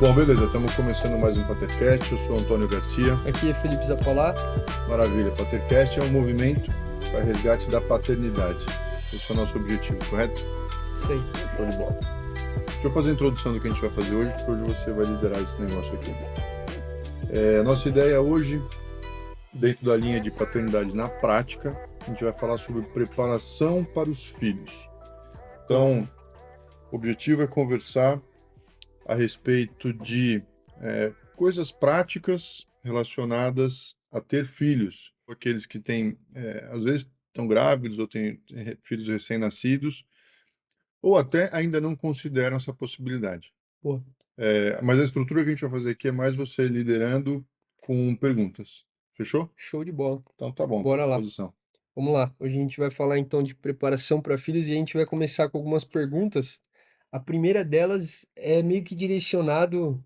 Bom, beleza, estamos começando mais um PaterCast. Eu sou Antônio Garcia. Aqui é Felipe Zappolá. Maravilha, PaterCast é um movimento para resgate da paternidade. Esse é o nosso objetivo, correto? Sei. Show de bola. Deixa eu fazer a introdução do que a gente vai fazer hoje, porque hoje você vai liderar esse negócio aqui. A nossa ideia hoje, dentro da linha de paternidade na prática, a gente vai falar sobre preparação para os filhos. Então, o objetivo é conversar a respeito de coisas práticas relacionadas a ter filhos. Aqueles que têm, às vezes, estão grávidos ou têm filhos recém-nascidos, ou até ainda não consideram essa possibilidade. Boa. Mas a estrutura que a gente vai fazer aqui é mais você liderando com perguntas. Fechou? Show de bola. Então tá bom, estou à Bora lá. disposição. Vamos lá. Hoje a gente vai falar então de preparação para filhos e a gente vai começar com algumas perguntas. A primeira delas é meio que direcionado,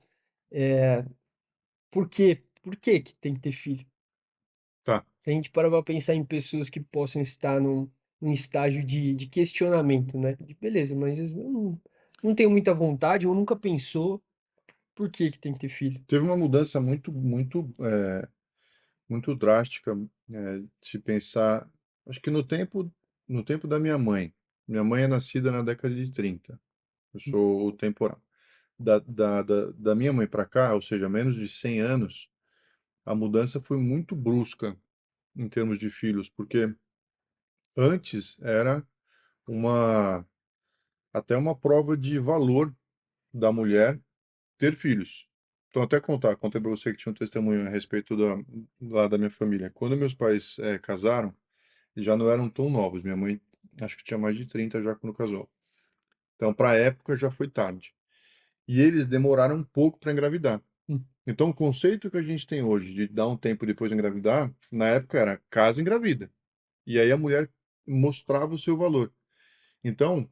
por quê? Por que que tem que ter filho? Tá. A gente para pensar em pessoas que possam estar num estágio de questionamento, né? De beleza, mas eu não tenho muita vontade ou nunca pensou por que que tem que ter filho. Teve uma mudança muito drástica, se pensar, acho que no tempo da minha mãe. Minha mãe é nascida na década de 30. Eu sou o temporal. Da minha mãe para cá, ou seja, menos de 100 anos, a mudança foi muito brusca em termos de filhos, porque antes era uma até uma prova de valor da mulher ter filhos. Então, até contei para você que tinha um testemunho a respeito lá da minha família. Quando meus pais casaram, já não eram tão novos. Minha mãe, acho que tinha mais de 30 já quando casou. Então, para a época, já foi tarde. E eles demoraram um pouco para engravidar. Hum, Então, o conceito que a gente tem hoje de dar um tempo depois de engravidar, na época era casa engravida. E aí a mulher mostrava o seu valor. Então,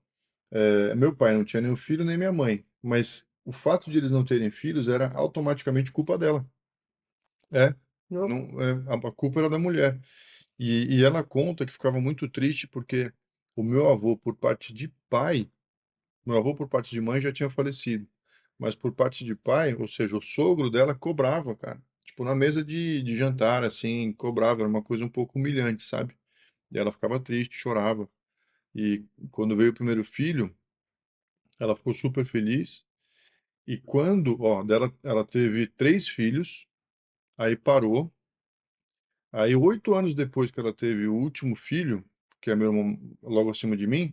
meu pai não tinha nem o filho nem minha mãe, mas o fato de eles não terem filhos era automaticamente culpa dela. É, não, não, a culpa era da mulher. E ela conta que ficava muito triste porque o meu avô, por parte de pai, meu avô, por parte de mãe, já tinha falecido. Mas por parte de pai, ou seja, o sogro dela cobrava, cara. Tipo, na mesa de jantar, assim, cobrava. Era uma coisa um pouco humilhante, sabe? E ela ficava triste, chorava. E quando veio o primeiro filho, ela ficou super feliz. E quando, ó, ela teve 3 filhos, aí parou. Aí, 8 anos depois que ela teve o último filho, que é meu irmão logo acima de mim,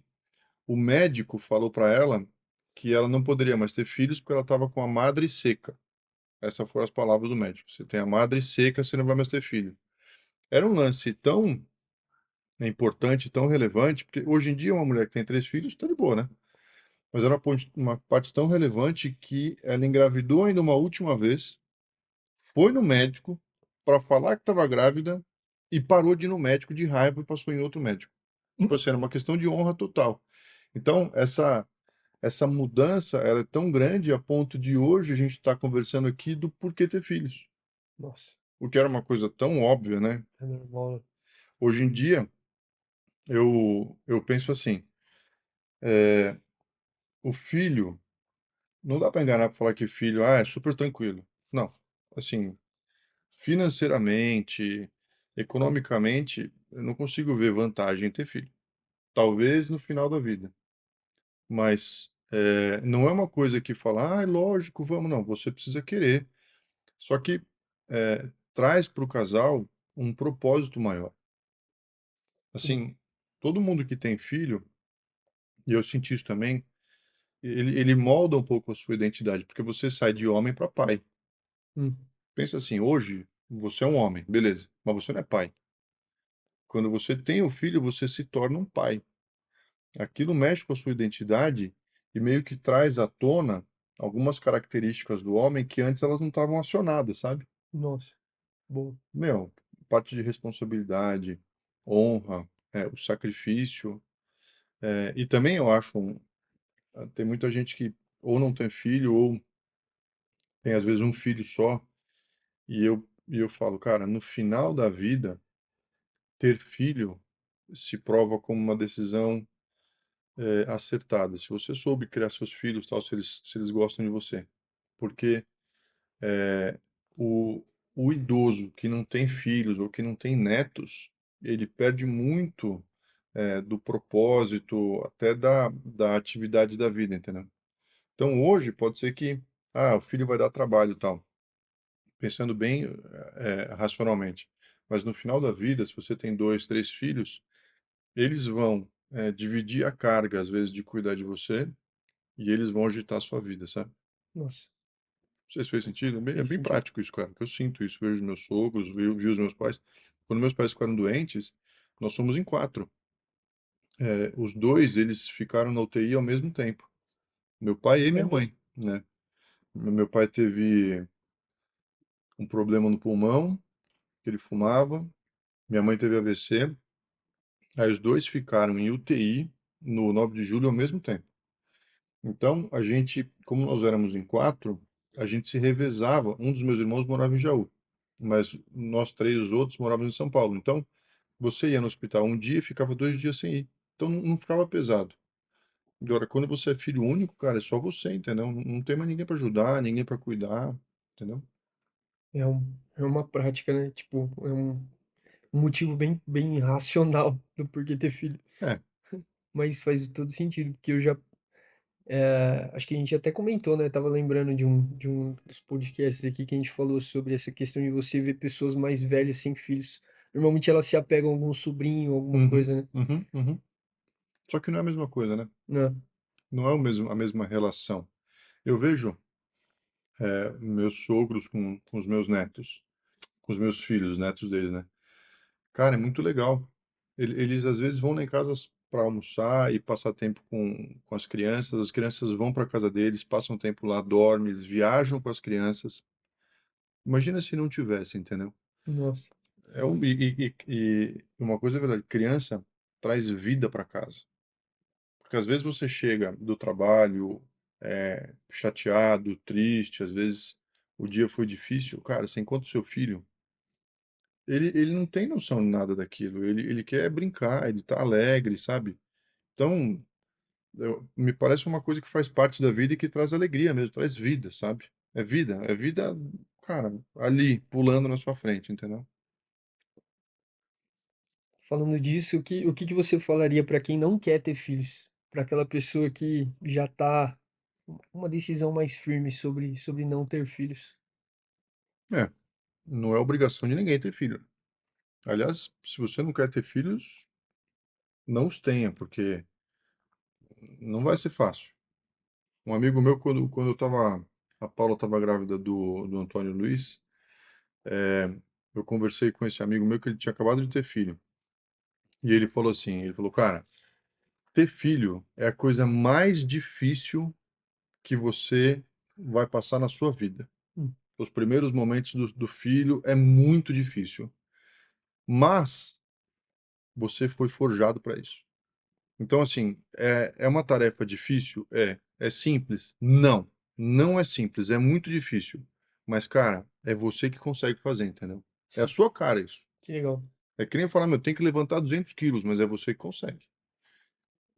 o médico falou para ela que ela não poderia mais ter filhos porque ela estava com a madre seca. Essas foram as palavras do médico. Você tem a madre seca, você não vai mais ter filho. Era um lance tão importante, tão relevante, porque hoje em dia uma mulher que tem 3 filhos está de boa, né? Mas era uma parte tão relevante que ela engravidou ainda uma última vez, foi no médico para falar que estava grávida e parou de ir no médico de raiva e passou em outro médico. Tipo assim, era uma questão de honra total. Então, essa mudança ela é tão grande a ponto de hoje a gente estar conversando aqui do porquê ter filhos. nossa, O que era uma coisa tão óbvia, né? é normal, né? Hoje em dia, eu penso assim, o filho, não dá para enganar para falar que filho, é super tranquilo. Não. Assim, financeiramente, economicamente, eu não consigo ver vantagem em ter filho. Talvez no final da vida. Mas não é uma coisa que fala, ah, é lógico, vamos, não. Você precisa querer. Só que traz para o casal um propósito maior. Hum, Assim, todo mundo que tem filho, e eu senti isso também, ele molda um pouco a sua identidade, porque você sai de homem para pai. hum, Pensa assim, hoje você é um homem, beleza, mas você não é pai. Quando você tem o filho, você se torna um pai. Aquilo mexe com a sua identidade e meio que traz à tona algumas características do homem que antes elas não estavam acionadas, sabe? nossa, boa. Meu, parte de responsabilidade, honra, o sacrifício. E também eu acho, tem muita gente que ou não tem filho ou tem às vezes um filho só, e eu falo, cara, no final da vida, ter filho se prova como uma decisão acertada. Se você soube criar seus filhos, tal, se eles gostam de você. porque é, o, o idoso que não tem filhos ou que não tem netos, ele perde muito do propósito, até da atividade da vida, entendeu? Então hoje pode ser que o filho vai dar trabalho e tal, pensando bem racionalmente. Mas no final da vida, se você tem dois, três filhos, eles vão dividir a carga, às vezes, de cuidar de você, e eles vão agitar a sua vida, sabe? Nossa, Não sei se fez sentido. É fez bem sentido. prático isso, cara. Que eu sinto isso. Vejo meus sogros, vi os meus pais. Quando meus pais ficaram doentes, nós somos em quatro. Os dois, eles ficaram na UTI ao mesmo tempo. Meu pai e minha Caramba, mãe, né? Meu pai teve um problema no pulmão, que ele fumava. Minha mãe teve AVC. Aí os dois ficaram em UTI no 9 de julho ao mesmo tempo. Então, a gente, como nós éramos em quatro, a gente se revezava. Um dos meus irmãos morava em Jaú, mas nós três, os outros, morávamos em São Paulo. Então, você ia no hospital um dia e ficava 2 dias sem ir. Então, não ficava pesado. Agora, quando você é filho único, cara, é só você, entendeu? Não tem mais ninguém para ajudar, ninguém para cuidar, entendeu? é uma prática, né? Tipo, é um motivo bem racional do porquê ter filho. É. Mas faz todo sentido, porque eu já, acho que a gente até comentou, né? Tava lembrando de um dos podcasts aqui que a gente falou sobre essa questão de você ver pessoas mais velhas sem filhos. Normalmente elas se apegam a algum sobrinho, alguma Uhum, coisa, né? uhum, uhum. Só que não é a mesma coisa, né? Né? Não é a mesma relação. Eu vejo meus sogros com os meus netos, com os meus filhos, os netos deles, né? Cara, é muito legal. Eles às vezes vão lá em casa para almoçar e passar tempo com as crianças vão para casa deles, passam tempo lá, dormem, eles viajam com as crianças. Imagina se não tivesse, entendeu? Nossa, E uma coisa é verdade, criança traz vida para casa. Porque às vezes você chega do trabalho chateado, triste, às vezes o dia foi difícil, cara, você encontra o seu filho, ele não tem noção de nada daquilo, ele quer brincar, ele tá alegre, sabe? Então, me parece uma coisa que faz parte da vida e que traz alegria mesmo, traz vida, sabe? É vida, cara, ali, pulando na sua frente, entendeu? falando disso, o que que você falaria para quem não quer ter filhos? Para aquela pessoa que já tá uma decisão mais firme sobre não ter filhos? É, não é obrigação de ninguém ter filho. Aliás, se você não quer ter filhos, não os tenha, porque não vai ser fácil. Um amigo meu, quando a Paula estava grávida do Antônio Luiz, eu conversei com esse amigo meu que ele tinha acabado de ter filho. E ele falou, cara, ter filho é a coisa mais difícil que você vai passar na sua vida. Hum, Os primeiros momentos do filho é muito difícil, mas você foi forjado para isso. Então, assim, é uma tarefa difícil? É simples? Não, não é simples, é muito difícil. Mas, cara, é você que consegue fazer, entendeu? É a sua cara isso. que legal. É que nem falar, meu, tem que levantar 200 quilos, mas é você que consegue.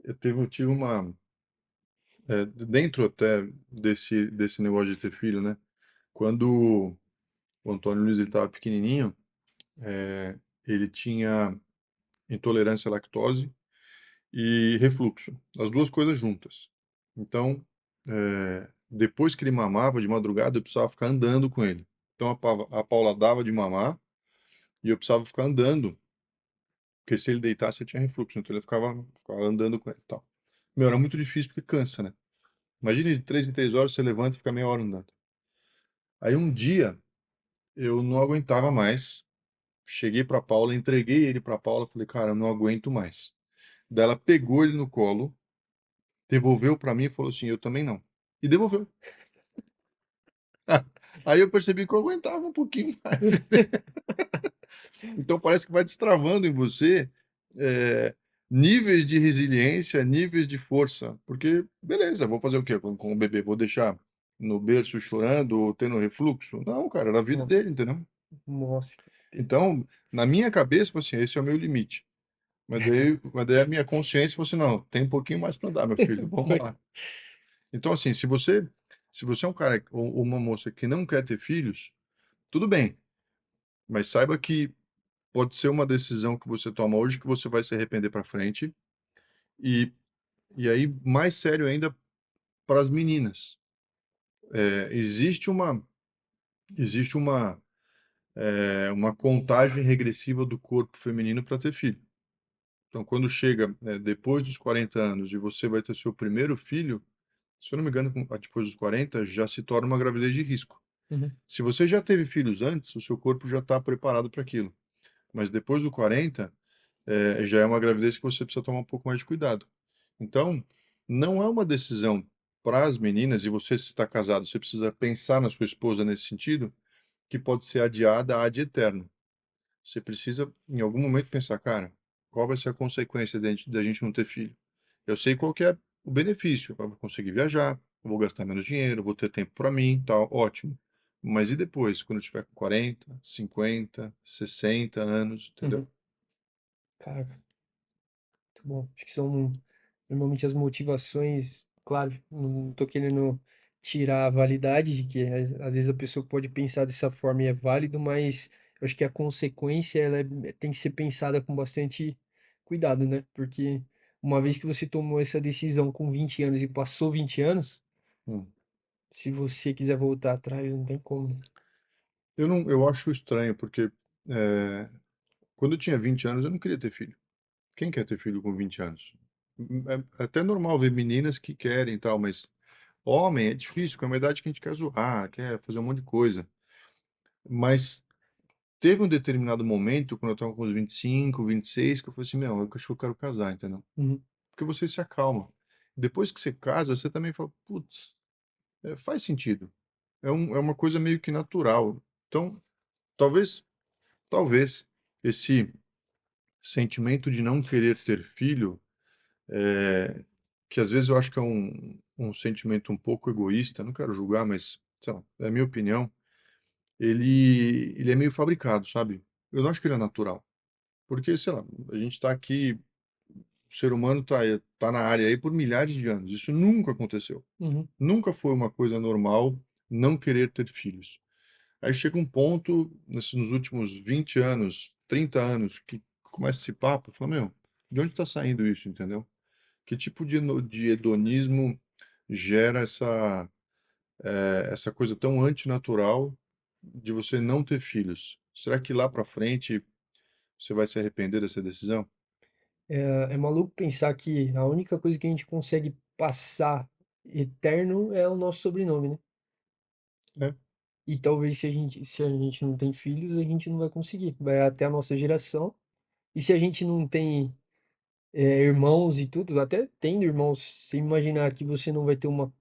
Eu tive dentro até desse negócio de ter filho, né? Quando o Antônio Luiz estava pequenininho, ele tinha intolerância à lactose e refluxo, as duas coisas juntas. Então, depois que ele mamava de madrugada, eu precisava ficar andando com ele. Então a Paula dava de mamar e eu precisava ficar andando, porque se ele deitasse, eu tinha refluxo, então ele ficava andando com ele e tal. Meu, era muito difícil porque cansa, né? Imagine de 3 em 3 horas você levanta e fica meia hora andando. Aí um dia eu não aguentava mais, cheguei para Paula, entreguei ele para Paula, falei, cara, eu não aguento mais. Daí ela pegou ele no colo, devolveu para mim e falou assim, eu também não. E devolveu. Aí eu percebi que eu aguentava um pouquinho mais. Então parece que vai destravando em você é, níveis de resiliência, níveis de força. Porque, beleza, vou fazer o quê com o bebê? Vou deixar no berço chorando ou tendo refluxo? Não, cara, era a vida Nossa, dele, entendeu? nossa, que Então, na minha cabeça, falei assim, esse é o meu limite. Mas daí a minha consciência falou assim, não, tem um pouquinho mais para dar, meu filho, vamos vai. lá. Então, assim, se você Se você é um cara ou uma moça que não quer ter filhos, tudo bem, mas saiba que pode ser uma decisão que você toma hoje que você vai se arrepender para frente. E, e aí, mais sério ainda, para as meninas. Existe uma contagem regressiva do corpo feminino para ter filho. Então, quando chega, depois dos 40 anos e você vai ter seu primeiro filho, se eu não me engano, depois dos 40, já se torna uma gravidez de risco. Uhum, Se você já teve filhos antes, o seu corpo já está preparado para aquilo. Mas depois do 40, já é uma gravidez que você precisa tomar um pouco mais de cuidado. Então, não é uma decisão para as meninas, e você, se está casado, você precisa pensar na sua esposa nesse sentido, que pode ser adiada ad eterno. Você precisa, em algum momento, pensar, cara, qual vai ser a consequência da gente não ter filho? Eu sei qual que é o benefício. Eu vou conseguir viajar, eu vou gastar menos dinheiro, eu vou ter tempo para mim, tal, ótimo. Mas e depois, quando eu tiver com 40, 50, 60 anos, entendeu? uhum. Caraca, muito bom. Acho que são normalmente as motivações, claro, não tô querendo tirar a validade de que às vezes a pessoa pode pensar dessa forma e é válido, mas eu acho que a consequência ela tem que ser pensada com bastante cuidado, né? Porque uma vez que você tomou essa decisão com 20 anos e passou 20 anos, Hum. se você quiser voltar atrás, não tem como. Eu não, eu acho estranho, porque é, quando eu tinha 20 anos, eu não queria ter filho. Quem quer ter filho com 20 anos? É até normal ver meninas que querem e tal, mas homem é difícil, porque é uma idade que a gente quer zoar, quer fazer um monte de coisa. Mas teve um determinado momento, quando eu estava com uns 25, 26, que eu falei assim, meu, eu acho que eu quero casar, entendeu? Uhum, Porque você se acalma. Depois que você casa, você também fala, putz, faz sentido. É uma coisa meio que natural. Então, talvez, talvez, esse sentimento de não querer ter filho, é, que às vezes eu acho que é um sentimento um pouco egoísta, não quero julgar, mas, sei lá, é a minha opinião, ele é meio fabricado, sabe? Eu não acho que ele é natural. Porque, sei lá, a gente está aqui, o ser humano tá na área aí por milhares de anos. Isso nunca aconteceu. uhum. Nunca foi uma coisa normal não querer ter filhos. Aí chega um ponto, nos últimos 20 anos, 30 anos, que começa esse papo, fala, meu, de onde está saindo isso, entendeu? Que tipo de hedonismo gera essa coisa tão antinatural de você não ter filhos? Será que lá para frente você vai se arrepender dessa decisão? É maluco pensar que a única coisa que a gente consegue passar eterno é o nosso sobrenome, né? É, E talvez se a gente não tem filhos, a gente não vai conseguir. Vai até a nossa geração. E se a gente não tem irmãos e tudo, até tendo irmãos, se imaginar que você não vai ter uma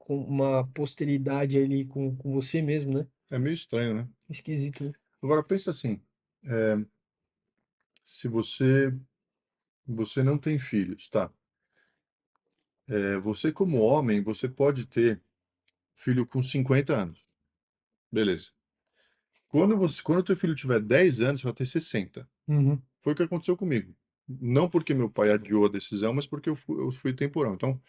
posteridade ali com você mesmo, né? é meio estranho, né? Esquisito, né? Agora pensa assim, se você não tem filhos, tá? Você como homem, você pode ter filho com 50 anos, beleza? Quando teu filho tiver 10 anos, você vai ter 60. Uhum, Foi o que aconteceu comigo. Não porque meu pai adiou a decisão, mas porque eu fui temporal. Então,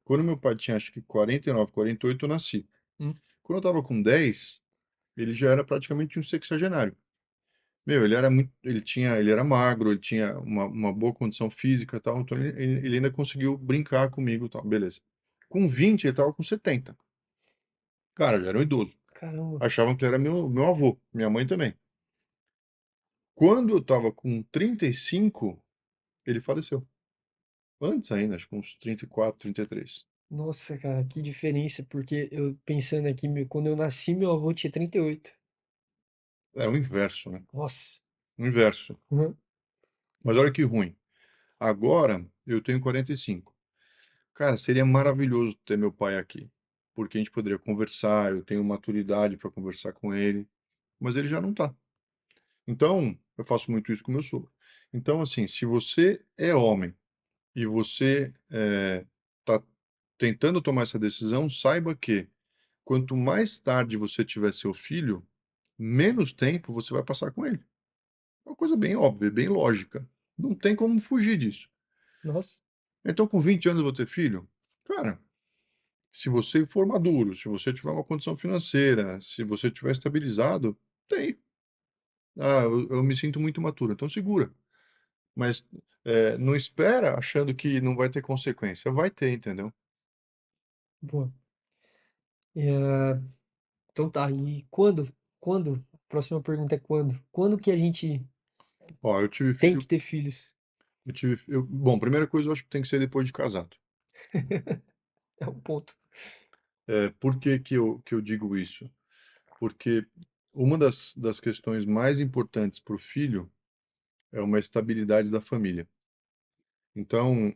quando meu pai tinha acho que 49, 48, eu nasci. uhum. Quando eu tava com 10, ele já era praticamente um sexagenário. Meu, ele era magro, ele tinha uma boa condição física e tal, então ele ainda conseguiu brincar comigo e tal, beleza. Com 20, ele tava com 70. Cara, ele era um idoso. Caramba. Achavam que ele era meu avô, minha mãe também. Quando eu tava com 35, ele faleceu. Antes ainda, acho que uns 34, 33. Nossa, cara, que diferença, porque eu pensando aqui, quando eu nasci, meu avô tinha 38. É o inverso, né? Nossa. O inverso. Uhum. Mas olha que ruim. Agora eu tenho 45. Cara, seria maravilhoso ter meu pai aqui, porque a gente poderia conversar, eu tenho maturidade para conversar com ele, mas ele já não tá. Então, eu faço muito isso com meu sogro. Então, assim, se você é homem e você está tentando tomar essa decisão, saiba que quanto mais tarde você tiver seu filho, menos tempo você vai passar com ele. É uma coisa bem óbvia, bem lógica. Não tem como fugir disso. Nossa. Então, com 20 anos eu vou ter filho? Cara, Se você for maduro, se você tiver uma condição financeira, se você tiver estabilizado, tem. Ah, eu me sinto muito maturo, então segura. Mas, não espera achando que não vai ter consequência, vai ter, entendeu? Boa. É, então tá, e quando? Quando? A próxima pergunta é quando? Quando que a gente Ó, eu tive tem filho que ter filhos? bom, primeira coisa eu acho que tem que ser depois de casado. É um ponto. Por que que eu digo isso? Porque uma das questões mais importantes para o filho é uma estabilidade da família. Então,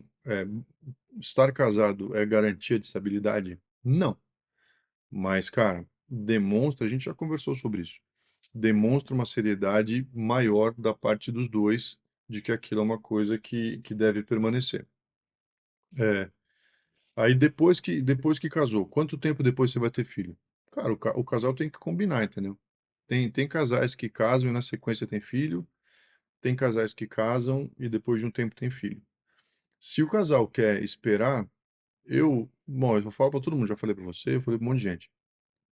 estar casado é garantia de estabilidade? Não. Mas, cara, demonstra, a gente já conversou sobre isso, demonstra uma seriedade maior da parte dos dois de que aquilo é uma coisa que deve permanecer. É, aí depois que casou, quanto tempo depois você vai ter filho? Cara, o casal tem que combinar, entendeu? Tem casais que casam e na sequência tem filho, tem casais que casam e depois de um tempo tem filho. Se o casal quer esperar, bom, eu falo pra todo mundo, já falei pra você, eu falei pra um monte de gente.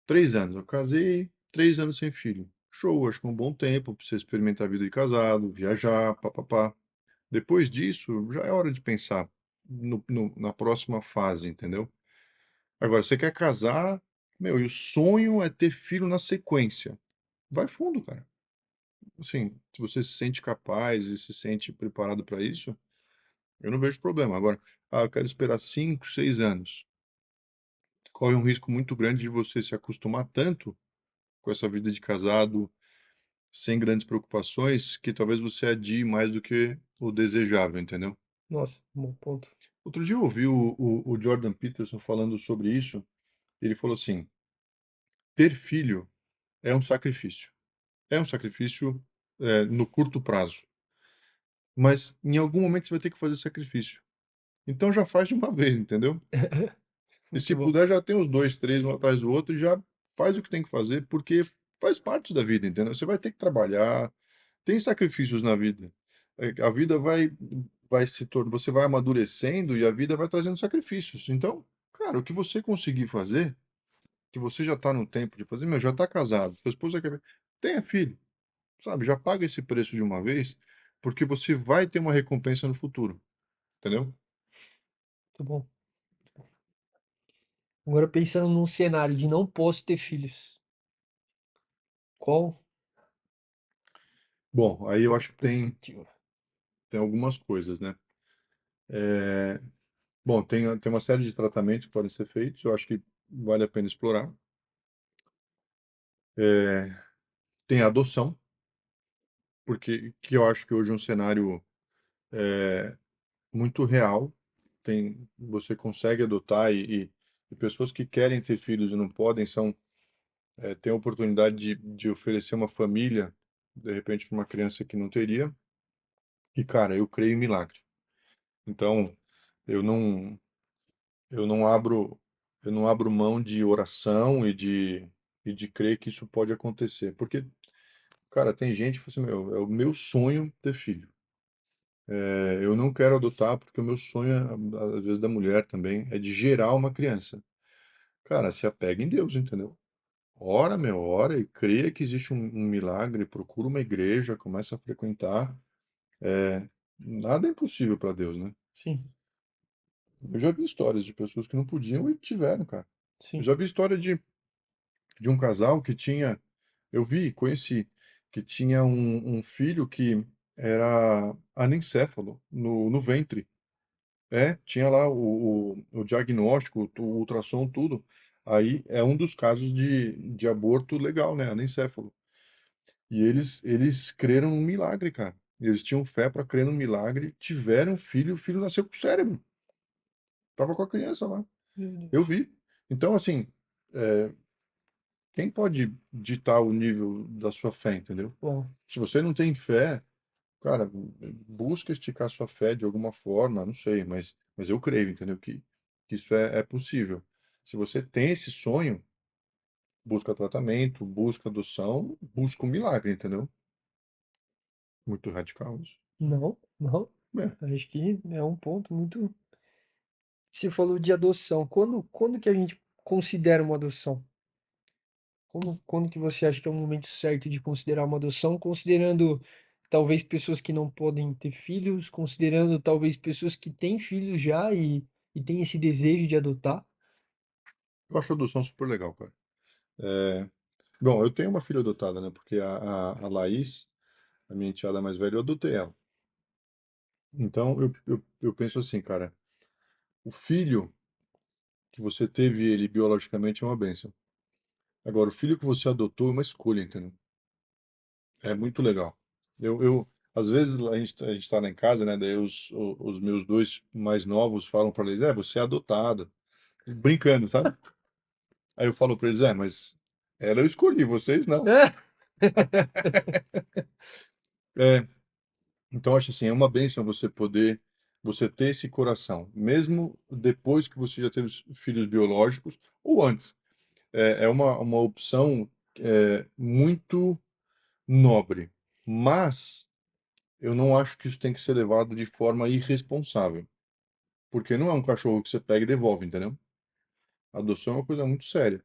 3 anos, eu casei, 3 anos sem filho. Show, acho que é um bom tempo pra você experimentar a vida de casado, viajar, papapá. Depois disso, já é hora de pensar na próxima fase, entendeu? Agora, você quer casar, meu, e o sonho é ter filho na sequência. Vai fundo, cara. Assim, se você se sente capaz e se sente preparado para isso, eu não vejo problema. Agora, eu quero esperar 5, 6 anos. Corre um risco muito grande de você se acostumar tanto com essa vida de casado, sem grandes preocupações, que talvez você adie mais do que o desejável, entendeu? Nossa, bom ponto. Outro dia eu ouvi o Jordan Peterson falando sobre isso. Ele falou assim: ter filho é um sacrifício. É um sacrifício, no curto prazo, mas em algum momento você vai ter que fazer sacrifício. Então já faz de uma vez, entendeu? E se Muito bom. puder, já tem os dois, três um atrás do outro e já faz o que tem que fazer, porque faz parte da vida, entendeu? Você vai ter que trabalhar, tem sacrifícios na vida. A vida vai se tornar, você vai amadurecendo e a vida vai trazendo sacrifícios. Então, cara, o que você conseguir fazer, que você já está no tempo de fazer, meu, já está casado, sua esposa quer ver, tenha filho, sabe? Já paga esse preço de uma vez, porque você vai ter uma recompensa no futuro, entendeu? Muito bom. Agora pensando num cenário de não posso ter filhos. Qual Bom, aí eu a acho que perspectiva? tem algumas coisas, né? Bom, tem uma série de tratamentos que podem ser feitos, eu acho que vale a pena explorar. Tem a adoção, porque que eu acho que hoje é um cenário muito real. Você consegue adotar e pessoas que querem ter filhos e não podem têm a oportunidade de oferecer uma família, de repente, para uma criança que não teria. E, cara, eu creio em milagre. Então, eu não, eu não abro, eu não abro mão de oração e de crer que isso pode acontecer. Porque, cara, tem gente que fala assim, meu, é o meu sonho ter filho. Eu não quero adotar porque o meu sonho, às vezes da mulher também, é de gerar uma criança. Cara, se apega em Deus, entendeu? Ora, meu, ora e creia que existe um milagre, procura uma igreja, começa a frequentar. Nada é impossível para Deus, né? Sim, Eu já vi histórias de pessoas que não podiam e tiveram, cara. Eu sim. já vi história de um casal que tinha, eu vi, conheci, que tinha um filho que era anencéfalo no ventre. Tinha lá o diagnóstico, o ultrassom, tudo. Aí é um dos casos de aborto legal, né? Anencéfalo. E eles creram num milagre, cara. Eles tinham fé para crer num milagre, tiveram um filho, o filho nasceu com o cérebro. Tava com a criança lá. Meu Eu Deus. vi. Então, assim, é, quem pode ditar o nível da sua fé, entendeu? Bom, Se você não tem fé, cara, busca esticar sua fé de alguma forma, não sei, mas eu creio, entendeu? Que isso é possível. Se você tem esse sonho, busca tratamento, busca adoção, busca um milagre, entendeu? Muito radical isso. não, não. É, Acho que é um ponto muito. Você falou de adoção. Quando que a gente considera uma adoção? Quando que você acha que é o momento certo de considerar uma adoção, considerando talvez pessoas que não podem ter filhos, considerando talvez pessoas que têm filhos já e têm esse desejo de adotar? Eu acho a adoção super legal, cara. Bom, eu tenho uma filha adotada, né? Porque a Laís, a minha enteada mais velha, eu adotei ela. Então, eu penso assim, cara, o filho que você teve ele biologicamente é uma bênção. Agora, o filho que você adotou é uma escolha, entendeu? É muito legal. Às vezes a gente tá lá em casa, né? Daí os meus dois mais novos falam para eles, você é adotada, brincando, sabe? Aí eu falo para eles, mas ela eu escolhi, vocês não. É, então eu acho assim, é uma bênção você ter esse coração, mesmo depois que você já teve os filhos biológicos ou antes. É uma opção muito nobre, mas eu não acho que isso tem que ser levado de forma irresponsável, porque não é um cachorro que você pega e devolve, entendeu? A adoção é uma coisa muito séria.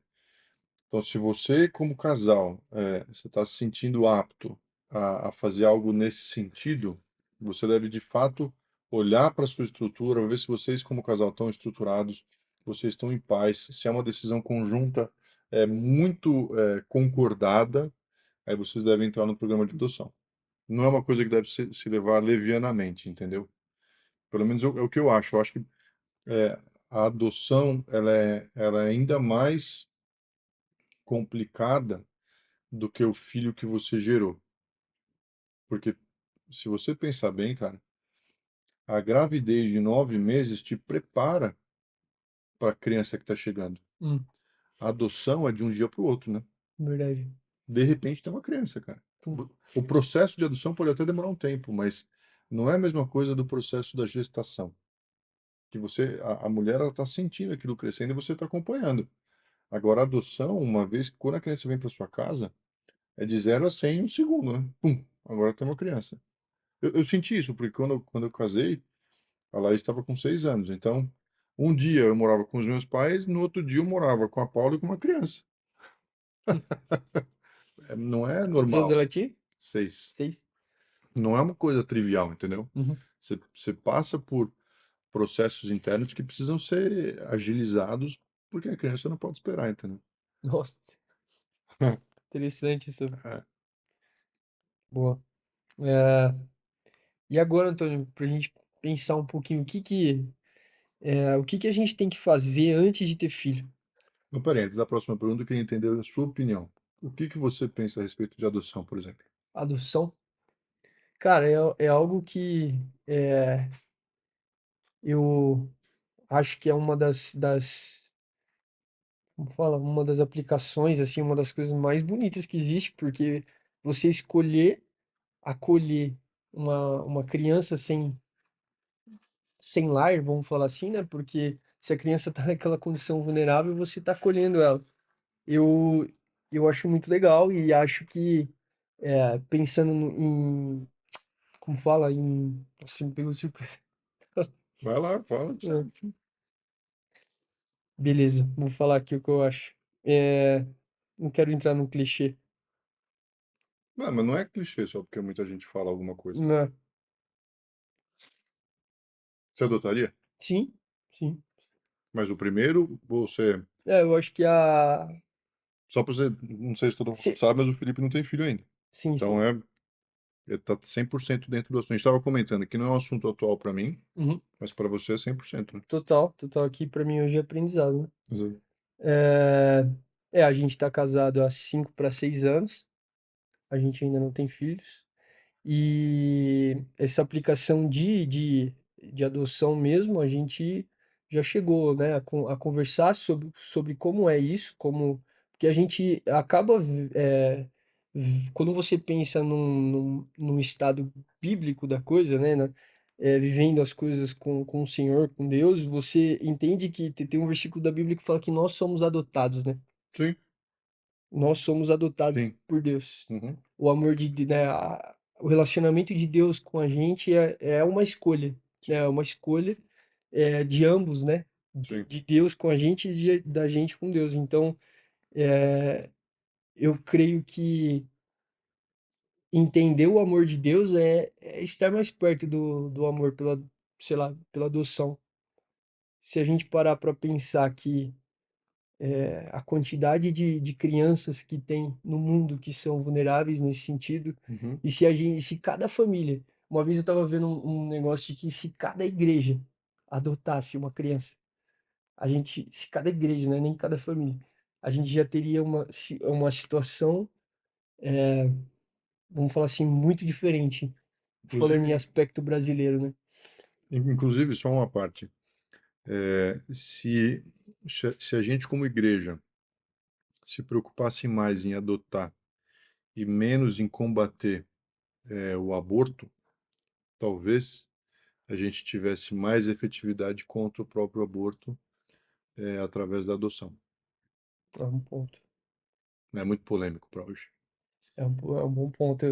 Então, se você, como casal, você está se sentindo apto a fazer algo nesse sentido, você deve de fato olhar para a sua estrutura, ver se vocês, como casal, estão estruturados, vocês estão em paz, se é uma decisão conjunta, muito concordada, aí vocês devem entrar no programa de adoção. Não é uma coisa que deve se levar levianamente, entendeu? Pelo menos é o que eu acho. Eu acho que é, a adoção ela é ainda mais complicada do que o filho que você gerou. Porque se você pensar bem, cara, a gravidez de 9 meses te prepara para a criança que está chegando. Hum, A adoção é de um dia para o outro, né? verdade. De repente tem uma criança, cara. Tum. O processo de adoção pode até demorar um tempo, mas não é a mesma coisa do processo da gestação. Que a mulher, ela está sentindo aquilo crescendo e você está acompanhando. Agora, a adoção, uma vez que quando a criança vem para sua casa, é de 0 a 100 em um segundo, né? Pum, agora tem uma criança. Eu senti isso, porque quando eu casei, a Laís estava com 6 anos. Então, um dia eu morava com os meus pais, no outro dia eu morava com a Paula e com uma criança. Não é Quantos anos normal. ela tinha? 6. 6? Não é uma coisa trivial, entendeu? Uhum. Você passa por processos internos que precisam ser agilizados, porque a criança não pode esperar, entendeu? Nossa, interessante isso. É. Boa. É, e agora, Antônio, para a gente pensar um pouquinho, o que que a gente tem que fazer antes de ter filho? Mas, peraí, antes da próxima pergunta, eu queria entender a sua opinião. O que que você pensa a respeito de adoção, por exemplo? Adoção? Cara, é algo que é, eu acho que é uma como fala, uma das aplicações, assim, uma das coisas mais bonitas que existe, porque você escolher acolher uma criança sem lar, vamos falar assim, né? Porque se a criança tá naquela condição vulnerável, você tá acolhendo ela. Eu, eu acho muito legal e acho que, pensando como fala, nossa, me pegou de surpresa. Vai lá, fala. Beleza, vou falar aqui o que eu acho. É, não quero entrar num clichê. Não, mas não é clichê só porque muita gente fala alguma coisa. Não. Você adotaria? Sim, sim. Mas o primeiro, você. Eu acho que Só pra você. Não sei se todo mundo se- sabe, mas o Felipe não tem filho ainda. sim, Então sim. ele tá 100% dentro do assunto. A gente estava comentando que não é um assunto atual para mim, Uhum. mas para você é 100%, né? Total, total aqui pra mim hoje é aprendizado, né? Exato. É, a gente tá casado há 5 para 6 anos, a gente ainda não tem filhos. E essa aplicação de adoção mesmo, a gente já chegou, né, a conversar sobre como é isso, porque a gente acaba, quando você pensa num estado bíblico da coisa, né, vivendo as coisas com o Senhor, com Deus, você entende que tem um versículo da Bíblia que fala que nós somos adotados, né? Sim, Nós somos adotados sim. por Deus. Uhum. O amor né, o relacionamento de Deus com a gente é uma escolha, né? É uma escolha de ambos, né? sim. de Deus com a gente e da gente com Deus. Então, é, eu creio que entender o amor de Deus é estar mais perto do amor pela, sei lá, pela adoção. Se a gente parar para pensar que a quantidade de crianças que tem no mundo que são vulneráveis nesse sentido, Uhum. e se a gente, se cada família, uma vez eu estava vendo um negócio de que se cada igreja adotasse uma criança, a gente, se cada igreja, né, nem cada família, a gente já teria uma situação, vamos falar assim, muito diferente, falando em Inclusive, aspecto brasileiro, né? inclusive, só uma parte. Se a gente, como igreja, se preocupasse mais em adotar e menos em combater o aborto, talvez a gente tivesse mais efetividade contra o próprio aborto através da adoção. É um ponto. É muito polêmico para hoje. É um bom ponto.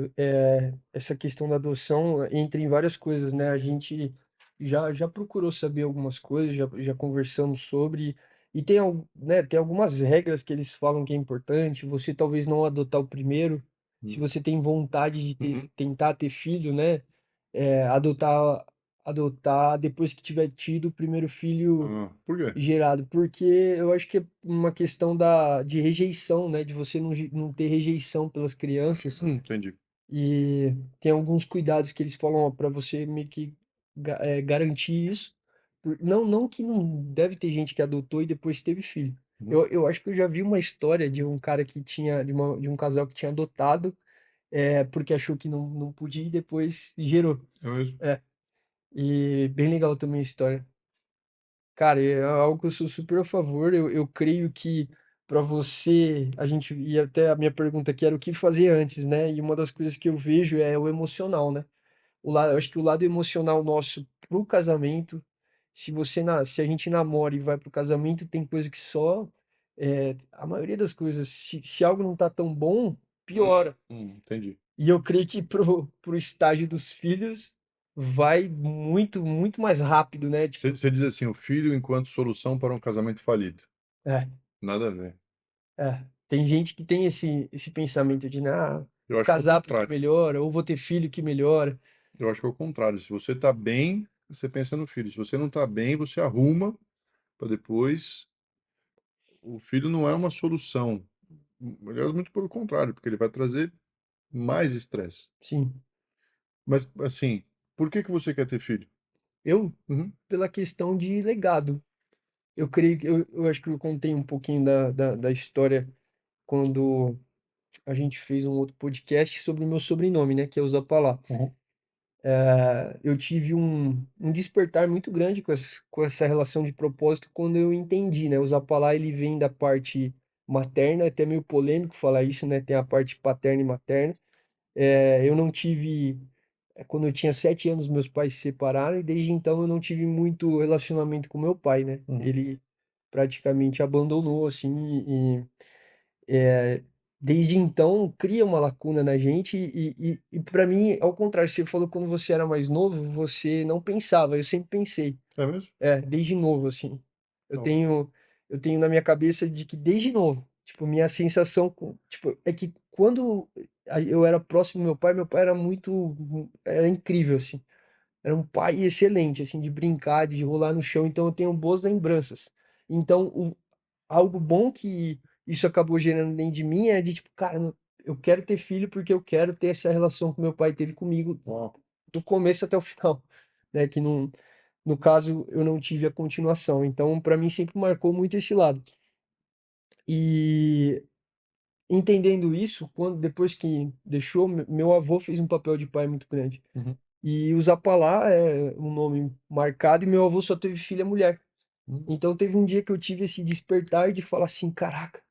Essa questão da adoção entra em várias coisas, né? A gente já procurou saber algumas coisas, já conversamos sobre, e tem, né, tem algumas regras que eles falam que é importante. Você talvez não adotar o primeiro, se Hum. você tem vontade de Uhum. tentar ter filho, né? Adotar depois que tiver tido o primeiro filho Ah, por quê? gerado, porque eu acho que é uma questão de rejeição, né? De você não ter rejeição pelas crianças. Entendi. E tem alguns cuidados que eles falam para você meio que garantir isso. Não que não deve ter gente que adotou e depois teve filho. Uhum. Eu acho que eu já vi uma história de um cara que tinha, de um casal que tinha adotado, porque achou que não podia e depois gerou. É mesmo? É, e bem legal também a história. Cara, é algo que eu sou super a favor. Eu creio que para você, a gente, e até a minha pergunta aqui era o que fazer antes, né? E uma das coisas que eu vejo é o emocional, né? Eu acho que o lado emocional nosso pro casamento, se a gente namora e vai pro casamento, tem coisa que só, a maioria das coisas, se algo não tá tão bom, piora. Entendi. E eu creio que pro estágio dos filhos vai muito, muito mais rápido, né? Tipo, Você diz assim, o filho enquanto solução para um casamento falido. é. Nada a ver. É, tem gente que tem esse pensamento de, ah, Eu vou acho que é o casar porque contrário. melhora, ou vou ter filho que melhora. Eu acho que é o contrário. Se você está bem, você pensa no filho. Se você não está bem, você arruma para depois. O filho não é uma solução. Aliás, muito pelo contrário, porque ele vai trazer mais estresse. Sim. Mas, assim, por que que você quer ter filho? Eu, Uhum, pela questão de legado, eu creio que eu acho que eu contei um pouquinho da história quando a gente fez um outro podcast sobre o meu sobrenome, né, que é o Zapalá. uhum, Eu tive um despertar muito grande com essa relação de propósito quando eu entendi, né? O Zapalá, ele vem da parte materna, é até meio polêmico falar isso, né? Tem a parte paterna e materna. Eu não tive. Quando eu tinha 7 anos, meus pais se separaram e desde então eu não tive muito relacionamento com meu pai, né? uhum, Ele praticamente abandonou, assim, desde então cria uma lacuna na gente e para mim, ao contrário, você falou quando você era mais novo, você não pensava, eu sempre pensei. é mesmo? Desde novo, assim. Eu Ó, tenho, eu tenho na minha cabeça de que desde novo, tipo, minha sensação, tipo, é que quando eu era próximo do meu pai era era incrível, assim. Era um pai excelente, assim, de brincar, de rolar no chão, então eu tenho boas lembranças. Então, algo bom que isso acabou gerando dentro de mim é de, tipo, cara, eu quero ter filho porque eu quero ter essa relação que meu pai teve comigo ó, do começo até o final, né? Que não, no caso, eu não tive a continuação. Então, para mim, sempre marcou muito esse lado. E entendendo isso, quando depois que deixou, meu avô fez um papel de pai muito grande. uhum, E o Zapalá é um nome marcado e meu avô só teve filha mulher. uhum, Então, teve um dia que eu tive esse despertar de falar assim, caraca,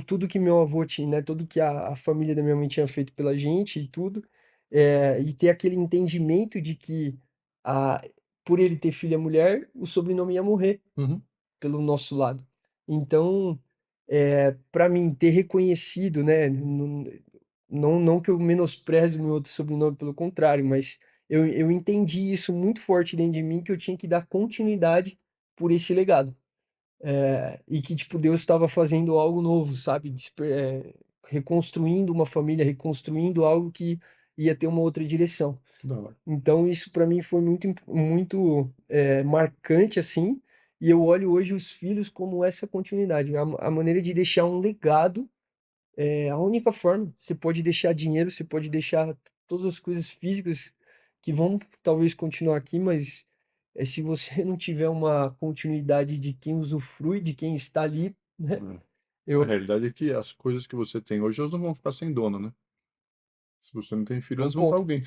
tudo que meu avô tinha, né? Tudo que a família da minha mãe tinha feito pela gente e tudo, e ter aquele entendimento de que a, por ele ter filha mulher, o sobrenome ia morrer uhum, pelo nosso lado. Então, para mim, ter reconhecido, né? Não que eu menospreze o meu outro sobrenome, pelo contrário, mas eu entendi isso muito forte dentro de mim, que eu tinha que dar continuidade por esse legado. E que, tipo, Deus estava fazendo algo novo, sabe? Reconstruindo uma família, reconstruindo algo que ia ter uma outra direção. Que da hora. Então, isso para mim foi muito marcante, assim. E eu olho hoje os filhos como essa continuidade, a maneira de deixar um legado é a única forma. Você pode deixar dinheiro, você pode deixar todas as coisas físicas que vão talvez continuar aqui, mas se você não tiver uma continuidade de quem usufrui, de quem está ali, né? É. A Eu, realidade é que as coisas que você tem hoje, elas não vão ficar sem dono, né? Se você não tem filho, é um elas vão para ponto, alguém.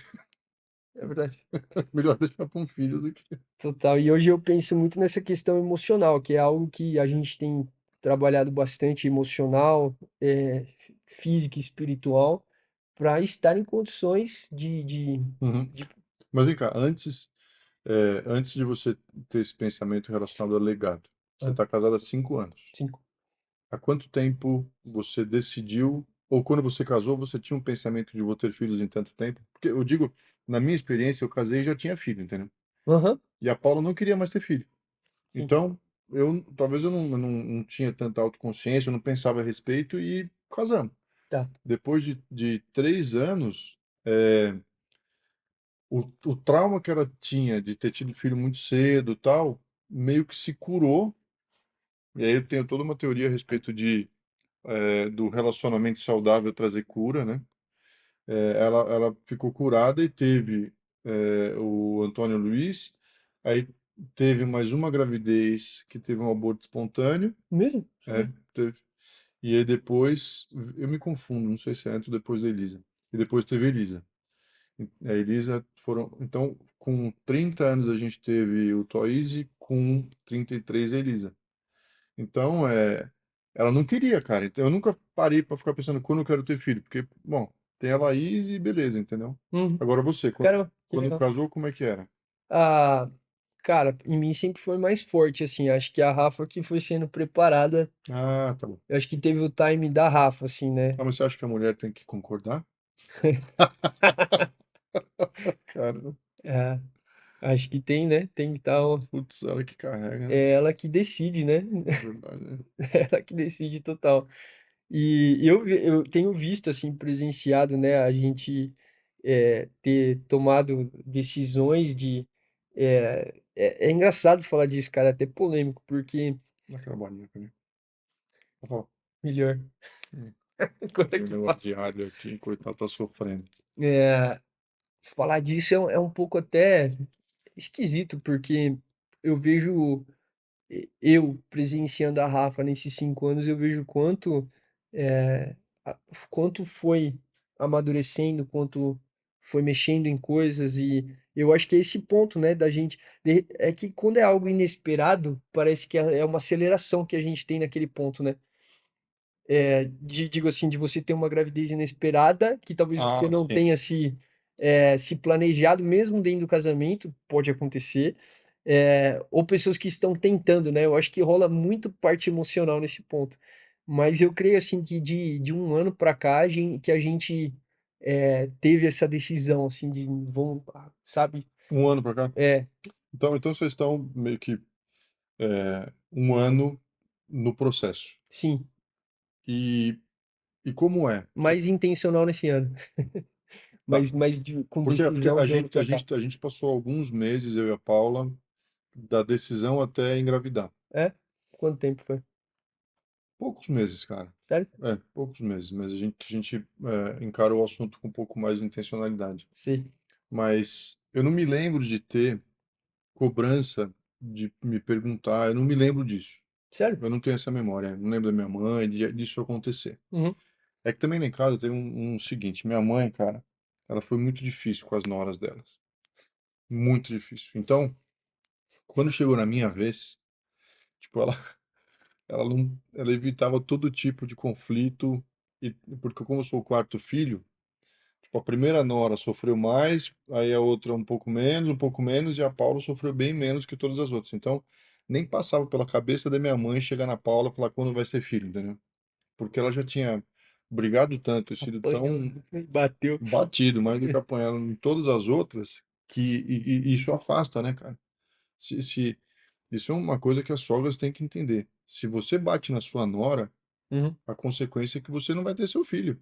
é verdade. Melhor deixar para um filho do que. Total. E hoje eu penso muito nessa questão emocional, que é algo que a gente tem trabalhado bastante emocional, física e espiritual, para estar em condições Uhum. de... Mas vem cá, antes de você ter esse pensamento relacionado ao legado, você Ah, está casado há 5 anos. 5. Há quanto tempo você decidiu, ou quando você casou, você tinha um pensamento de vou ter filhos em tanto tempo? Porque eu digo, na minha experiência, eu casei e já tinha filho, entendeu? Aham, E a Paula não queria mais ter filho. sim. Então, talvez eu não tinha tanta autoconsciência, eu não pensava a respeito e casamos. Tá. Depois de 3 anos, é, o trauma que ela tinha de ter tido filho muito cedo, e tal, meio que se curou. E aí eu tenho toda uma teoria a respeito do relacionamento saudável trazer cura, né? Ela ficou curada e teve o Antônio Luiz, aí teve mais uma gravidez que teve um aborto espontâneo, Mesmo? é, teve. E aí depois, eu me confundo, não sei se é antes ou depois da Elisa. E depois teve a Elisa. A Elisa foram. Então, com 30 anos a gente teve o Toise, com 33 a Elisa. Então, ela não queria, cara. Então, eu nunca parei para ficar pensando quando eu quero ter filho, porque, bom, tem a Laís e beleza, entendeu? Uhum. Agora você, quando, Caramba, que quando legal. casou, como é que era? Ah, cara, em mim sempre foi mais forte, assim. Acho que a Rafa que foi sendo preparada, Ah, tá bom. eu acho que teve o time da Rafa, assim, né? Ah, mas você acha que a mulher tem que concordar? Cara, É, acho que tem, né? Tem que estar. putz, ela que carrega, né? É ela que decide, né? É verdade, né? Ela que decide total. E eu tenho visto, assim, presenciado, né, a gente ter tomado decisões de. É engraçado falar disso, cara, é até polêmico, porque. Dá aquela bolinha pra mim. Vou falar. Melhor. Hum, Quanto é Meu que negócio passa? de rádio aqui, coitado, tá sofrendo. É, falar disso é um pouco até esquisito, porque eu vejo. Eu presenciando a Rafa nesses 5 anos, eu vejo eh, quanto foi amadurecendo, quanto foi mexendo em coisas, e eu acho que é esse ponto, né, da gente. É que quando é algo inesperado, parece que é uma aceleração que a gente tem naquele ponto, né? Digo assim, de você ter uma gravidez inesperada, que talvez você Ah, não sim. tenha se planejado, mesmo dentro do casamento, pode acontecer, ou pessoas que estão tentando, né? Eu acho que rola muito parte emocional nesse ponto. Mas eu creio, assim, que de um ano para cá, que a gente teve essa decisão, assim, de, vamos, sabe? Um ano pra cá? É, Então vocês estão meio que um ano no processo. sim, E, e como é? mais intencional nesse ano, Tá. com Porque decisão a de um ano gente, a para cá. gente, a gente passou alguns meses, eu e a Paula, da decisão até engravidar. É? Quanto tempo foi? Poucos meses, cara. Sério? Poucos meses, mas a gente encarou o assunto com um pouco mais de intencionalidade. Sim. Mas eu não me lembro de ter cobrança de me perguntar, eu não me lembro disso. Sério? Eu não tenho essa memória, eu não lembro da minha mãe, disso acontecer. Uhum. É que também lá em casa tem um seguinte, minha mãe, cara, ela foi muito difícil com as noras delas. Muito difícil. Então, quando chegou na minha vez, tipo, ela não, ela evitava todo tipo de conflito, e, porque como eu sou o quarto filho, tipo, a primeira nora sofreu mais, aí a outra um pouco menos, e a Paula sofreu bem menos que todas as outras. Então, nem passava pela cabeça da minha mãe chegar na Paula e falar quando vai ser filho, entendeu? Porque ela já tinha brigado tanto, e sido Apanhou, tão bateu. batido, mais do que apanhado em todas as outras, que isso afasta, né, cara? Se Isso é uma coisa que as sogras têm que entender. Se você bate na sua nora, Uhum, a consequência é que você não vai ter seu filho.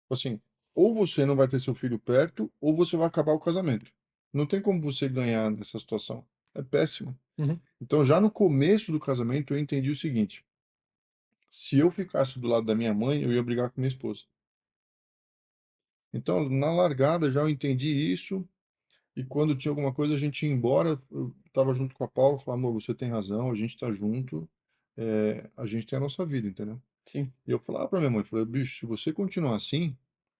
Assim, ou você não vai ter seu filho perto, ou você vai acabar o casamento. Não tem como você ganhar nessa situação. É péssimo. uhum, Então, já no começo do casamento, eu entendi o seguinte: se eu ficasse do lado da minha mãe, eu ia brigar com minha esposa. Então, na largada, já eu entendi isso. E quando tinha alguma coisa, a gente ia embora. Eu estava junto com a Paula, falava, amor, você tem razão, a gente está junto, a gente tem a nossa vida, entendeu? sim, E eu falava para minha mãe, falei, bicho, se você continuar assim,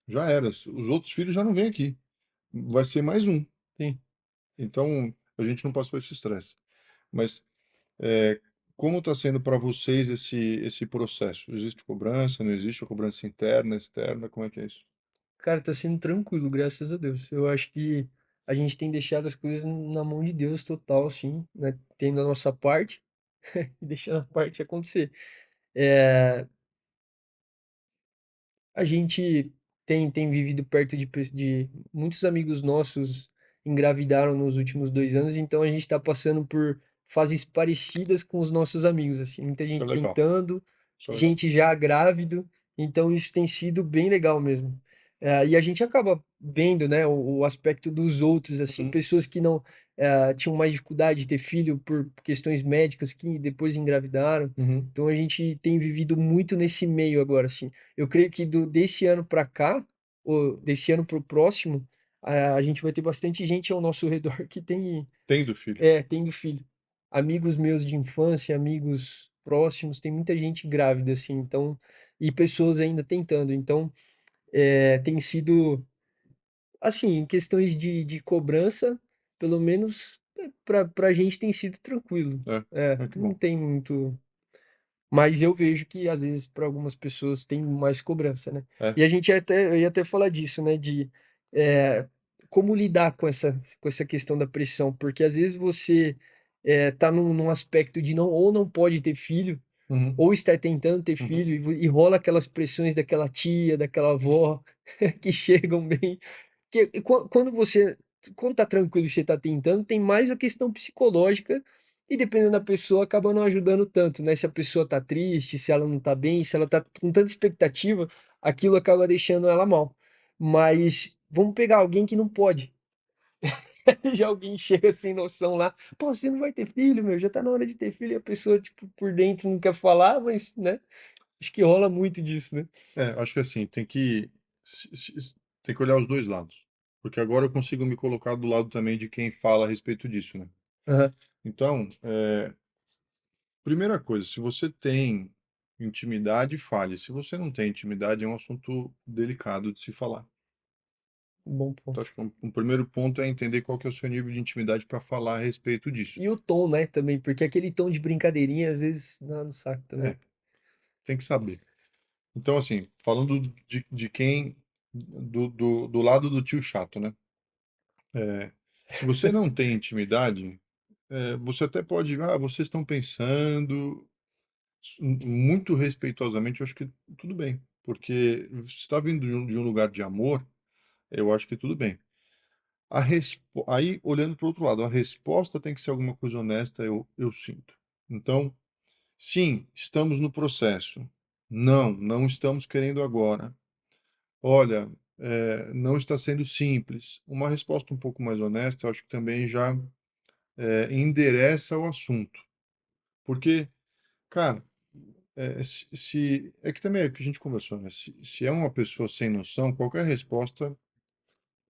já era. Os outros filhos já não vêm aqui. Vai ser mais um. sim. Então, a gente não passou esse estresse. Mas é, como está sendo para vocês esse processo? Existe cobrança? Não existe a cobrança interna, externa? Como é que é isso? Cara, tá sendo tranquilo, graças a Deus. Eu acho que a gente tem deixado as coisas na mão de Deus total, assim, né? Tendo a nossa parte e deixando a parte acontecer. É, a gente tem vivido perto de muitos amigos nossos engravidaram nos últimos 2 anos, então a gente está passando por fases parecidas com os nossos amigos, assim, muita Isso é gente legal. tentando, Isso é legal. gente já grávido, então isso tem sido bem legal mesmo. E a gente acaba vendo, né, o aspecto dos outros, assim, Uhum, pessoas que não tinham mais dificuldade de ter filho por questões médicas que depois engravidaram. uhum, Então a gente tem vivido muito nesse meio agora, assim. Eu creio que desse ano para cá, ou desse ano para o próximo, a gente vai ter bastante gente ao nosso redor que tendo filho. tendo filho. Amigos meus de infância, amigos próximos, tem muita gente grávida, assim, então, e pessoas ainda tentando. Então, tem sido, assim, em questões de cobrança, pelo menos para a gente tem sido tranquilo. É, que Não bom. tem muito. Mas eu vejo que às vezes para algumas pessoas tem mais cobrança, né. É. E a gente eu ia até falar disso, né, de, eh, como lidar com essa questão da pressão, porque às vezes você, tá num aspecto de não pode ter filho, Uhum, ou estar tentando ter uhum. filho e rola aquelas pressões daquela tia, daquela avó que chegam bem porque quando tá tranquilo e você tá tentando, tem mais a questão psicológica e dependendo da pessoa acaba não ajudando tanto, né, se a pessoa tá triste, se ela não tá bem, se ela tá com tanta expectativa, aquilo acaba deixando ela mal. Mas vamos pegar alguém que não pode, já alguém chega sem noção lá: "Pô, você não vai ter filho meu, já tá na hora de ter filho", e a pessoa, tipo, por dentro não quer falar, mas, né, acho que rola muito disso, né. Acho que assim, tem que olhar os dois lados. Porque agora eu consigo me colocar do lado também de quem fala a respeito disso, né? Aham, Então, primeira coisa, se você tem intimidade, fale. Se você não tem intimidade, é um assunto delicado de se falar. bom Então, ponto. acho que um primeiro ponto é entender qual que é o seu nível de intimidade para falar a respeito disso. E o tom, né, também, porque aquele tom de brincadeirinha às vezes dá no saco É, também. tem que saber. Então, assim, falando de quem, do lado do tio chato, né? Se você não tem intimidade, você até pode, vocês estão pensando, muito respeitosamente, eu acho que tudo bem, porque você está vindo de um lugar de amor, eu acho que tudo bem. Aí, olhando para o outro lado, a resposta tem que ser alguma coisa honesta, eu sinto. Então, sim, estamos no processo. Não, não estamos querendo agora. Olha, não está sendo simples. Uma resposta um pouco mais honesta, eu acho que também já endereça o assunto. Porque, cara, é que também é o que a gente conversou, né? Se é uma pessoa sem noção, qualquer resposta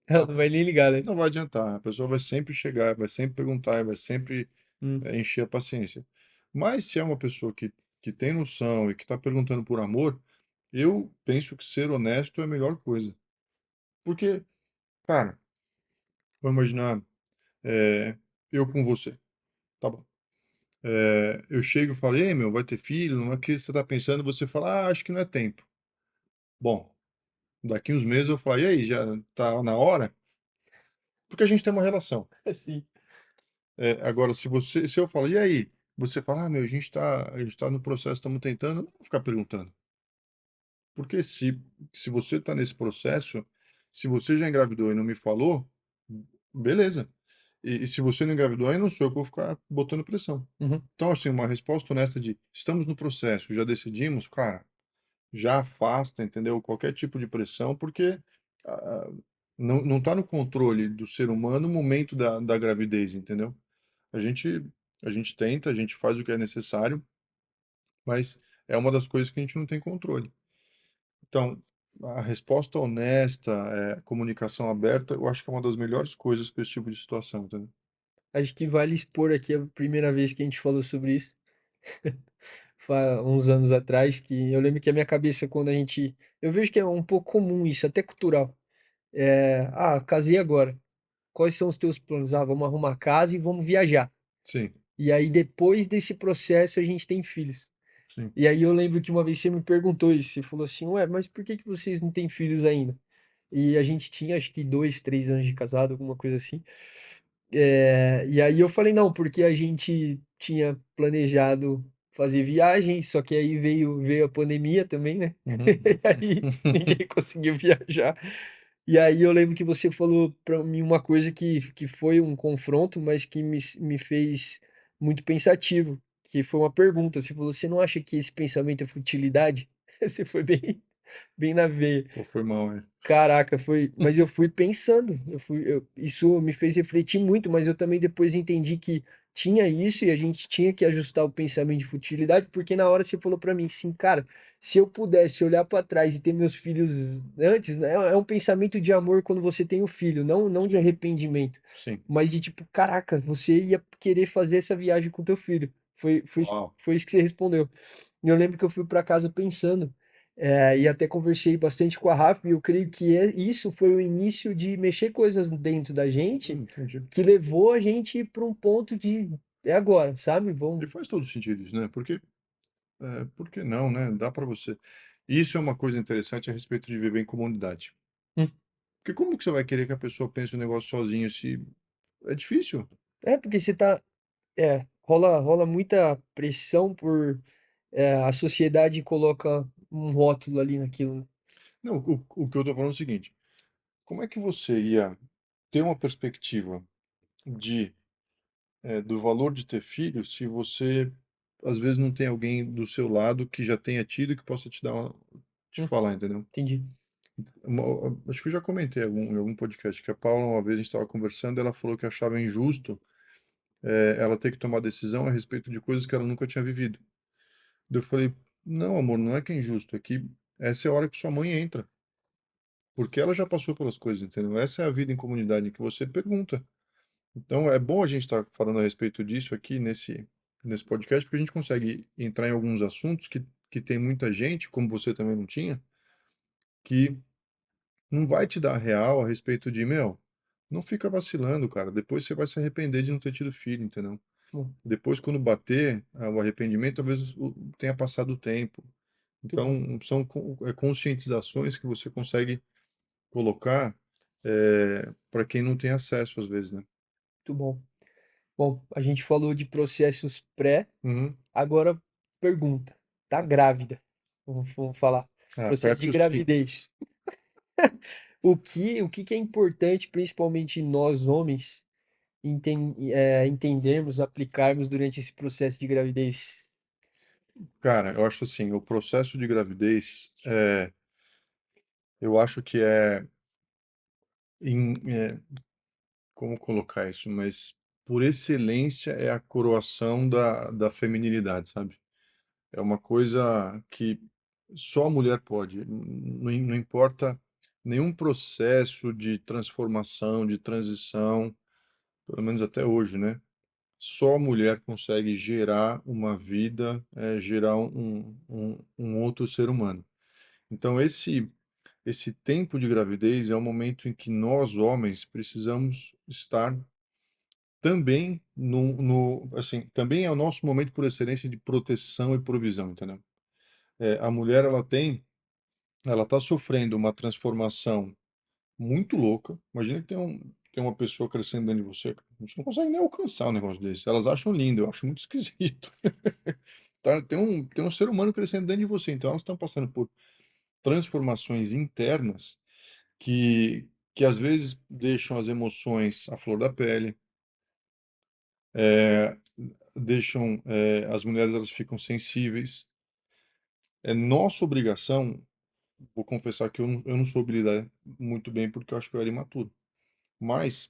Ela ah, não vai nem ligar, né. não vai adiantar. A pessoa vai sempre chegar, vai sempre perguntar, vai sempre Hum, encher a paciência. Mas se é uma pessoa que tem noção e que está perguntando por amor, eu penso que ser honesto é a melhor coisa. Porque, cara, vamos imaginar, é, eu com você, tá bom? Eu chego e falo, ei, meu, vai ter filho? Não é o que você está pensando? Você fala, acho que não é tempo. Bom, daqui uns meses eu falo, e aí, já tá na hora? Porque a gente tem uma relação. assim. Agora, se eu falo, e aí? Você fala, meu, a gente tá no processo, estamos tentando, não vou ficar perguntando. Porque se você está nesse processo, se você já engravidou e não me falou, beleza. E se você não engravidou ainda, não sou eu que vou ficar botando pressão. Uhum. Então, assim, uma resposta honesta de estamos no processo, já decidimos, cara, já afasta, entendeu? Qualquer tipo de pressão, porque ah, não está no controle do ser humano o momento da gravidez, entendeu? A gente, a gente tenta, a gente faz o que é necessário, mas é uma das coisas que a gente não tem controle. Então, a resposta honesta, a comunicação aberta, eu acho que é uma das melhores coisas para esse tipo de situação, entendeu? Acho que vale expor aqui a primeira vez que a gente falou sobre isso, uns anos atrás, que eu lembro que a minha cabeça, quando a gente. Eu vejo que é um pouco comum isso, até cultural. Casei agora. Quais são os teus planos? Ah, vamos arrumar casa e vamos viajar. Sim, E aí, depois desse processo, a gente tem filhos. sim. E aí, eu lembro que uma vez você me perguntou isso. Você falou assim: Ué, mas por que que vocês não têm filhos ainda? E a gente tinha, acho que 2, 3 anos de casado, alguma coisa assim. E aí eu falei, não, porque a gente tinha planejado fazer viagem, só que aí veio a pandemia também, né? Uhum. E aí ninguém conseguiu viajar. E aí eu lembro que você falou para mim uma coisa que foi um confronto, mas que me fez muito pensativo, que foi uma pergunta. Você falou, você não acha que esse pensamento é futilidade? Você foi bem na veia. Pô, foi mal, é. Caraca, mas eu fui pensando, isso me fez refletir muito, mas eu também depois entendi que tinha isso e a gente tinha que ajustar o pensamento de futilidade, porque na hora você falou pra mim assim, cara, se eu pudesse olhar pra trás e ter meus filhos antes, né, é um pensamento de amor quando você tem o filho, não de arrependimento, Sim. mas de tipo, caraca, você ia querer fazer essa viagem com teu filho. Uau. Foi isso que você respondeu. E eu lembro que eu fui pra casa pensando. E até conversei bastante com a Rafa, e eu creio que isso foi o início de mexer coisas dentro da gente, Entendi. que levou a gente para um ponto de é agora, sabe? E Vamos. faz todo sentido isso, né? Porque, por que não, né? Dá para você. Isso é uma coisa interessante a respeito de viver em comunidade. Hum. Porque como que você vai querer que a pessoa pense o negócio sozinho se é difícil? Porque você tá. Rola muita pressão por. A sociedade coloca um rótulo ali naquilo, né? Não, o que eu tô falando é o seguinte: como é que você ia ter uma perspectiva de, do valor de ter filhos se você às vezes não tem alguém do seu lado que já tenha tido e que possa te dar te Hum, falar, entendeu? entendi. Acho que eu já comentei em algum podcast que a Paula, uma vez a gente estava conversando, ela falou que achava injusto ela ter que tomar decisão a respeito de coisas que ela nunca tinha vivido. Daí eu falei, não, amor, não é que é injusto, é que essa é a hora que sua mãe entra, porque ela já passou pelas coisas, entendeu? Essa é a vida em comunidade em que você pergunta. Então é bom a gente estar falando a respeito disso aqui nesse podcast, porque a gente consegue entrar em alguns assuntos que tem muita gente, como você também não tinha, que não vai te dar real a respeito de, meu, não fica vacilando, cara. Depois você vai se arrepender de não ter tido filho, entendeu? Bom, Depois, quando bater o arrependimento, talvez tenha passado o tempo. muito bom, Então, são conscientizações que você consegue colocar para quem não tem acesso, às vezes, né? muito bom. Bom, a gente falou de processos pré, Uhum. agora pergunta. Tá grávida? Vamos falar. Processo de Aperte os cintos. gravidez. O que que é importante, principalmente nós homens, entendermos, aplicarmos durante esse processo de gravidez? Cara, eu acho assim, o processo de gravidez, eu acho que como colocar isso, mas por excelência é a coroação da feminilidade, sabe? É uma coisa que só a mulher pode. Não importa nenhum processo de transformação, de transição, pelo menos até hoje, né? Só a mulher consegue gerar uma vida, gerar um outro ser humano. Então, esse tempo de gravidez é o momento em que nós, homens, precisamos estar também assim, também é o nosso momento por excelência de proteção e provisão, entendeu? A mulher, ela está sofrendo uma transformação muito louca. Imagina que tem uma pessoa crescendo dentro de você, cara. A gente não consegue nem alcançar um negócio desse. Elas acham lindo, eu acho muito esquisito. Tá? Tem um ser humano crescendo dentro de você, então elas estão passando por transformações internas que às vezes deixam as emoções à flor da pele, é, deixam, as mulheres elas ficam sensíveis. É nossa obrigação, vou confessar que eu não soube lidar muito bem porque eu acho que eu era imaturo, mas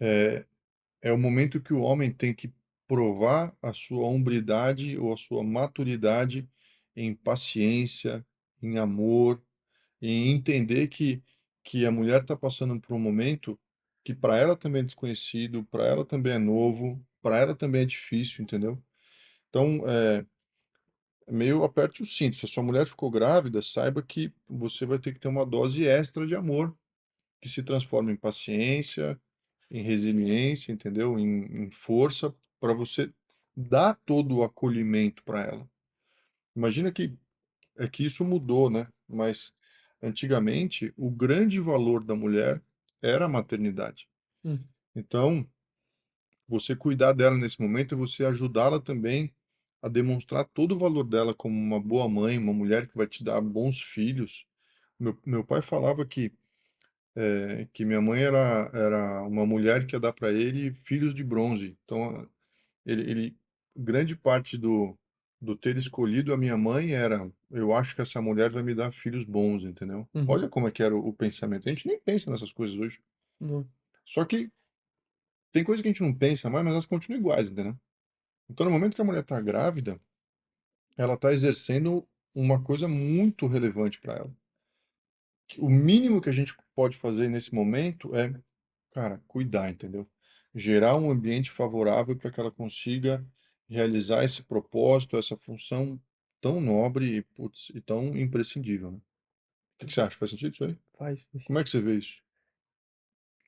é o momento que o homem tem que provar a sua hombridade ou a sua maturidade em paciência, em amor, em entender que a mulher está passando por um momento que para ela também é desconhecido, para ela também é novo, para ela também é difícil, entendeu? Então, meio aperte o cinto. Se a sua mulher ficou grávida, saiba que você vai ter que ter uma dose extra de amor, que se transforma em paciência, em resiliência, entendeu? Em força, para você dar todo o acolhimento para ela. Imagina que isso mudou, né? Mas antigamente o grande valor da mulher era a maternidade. Hum, Então, você cuidar dela nesse momento é você ajudá-la também a demonstrar todo o valor dela como uma boa mãe, uma mulher que vai te dar bons filhos. Meu pai falava que minha mãe era uma mulher que ia dar para ele filhos de bronze. Então, ele grande parte do ter escolhido a minha mãe era, eu acho que essa mulher vai me dar filhos bons, entendeu? uhum, Olha como é que era o pensamento. A gente nem pensa nessas coisas hoje. não, Só que tem coisas que a gente não pensa mais, mas elas continuam iguais, entendeu? Então, no momento que a mulher está grávida, ela está exercendo uma coisa muito relevante para ela. O mínimo que a gente pode fazer nesse momento é, cara, cuidar, entendeu? Gerar um ambiente favorável para que ela consiga realizar esse propósito, essa função tão nobre e, putz, e tão imprescindível, né? O que você acha? Faz sentido isso aí? faz Como é sentido. que você vê isso?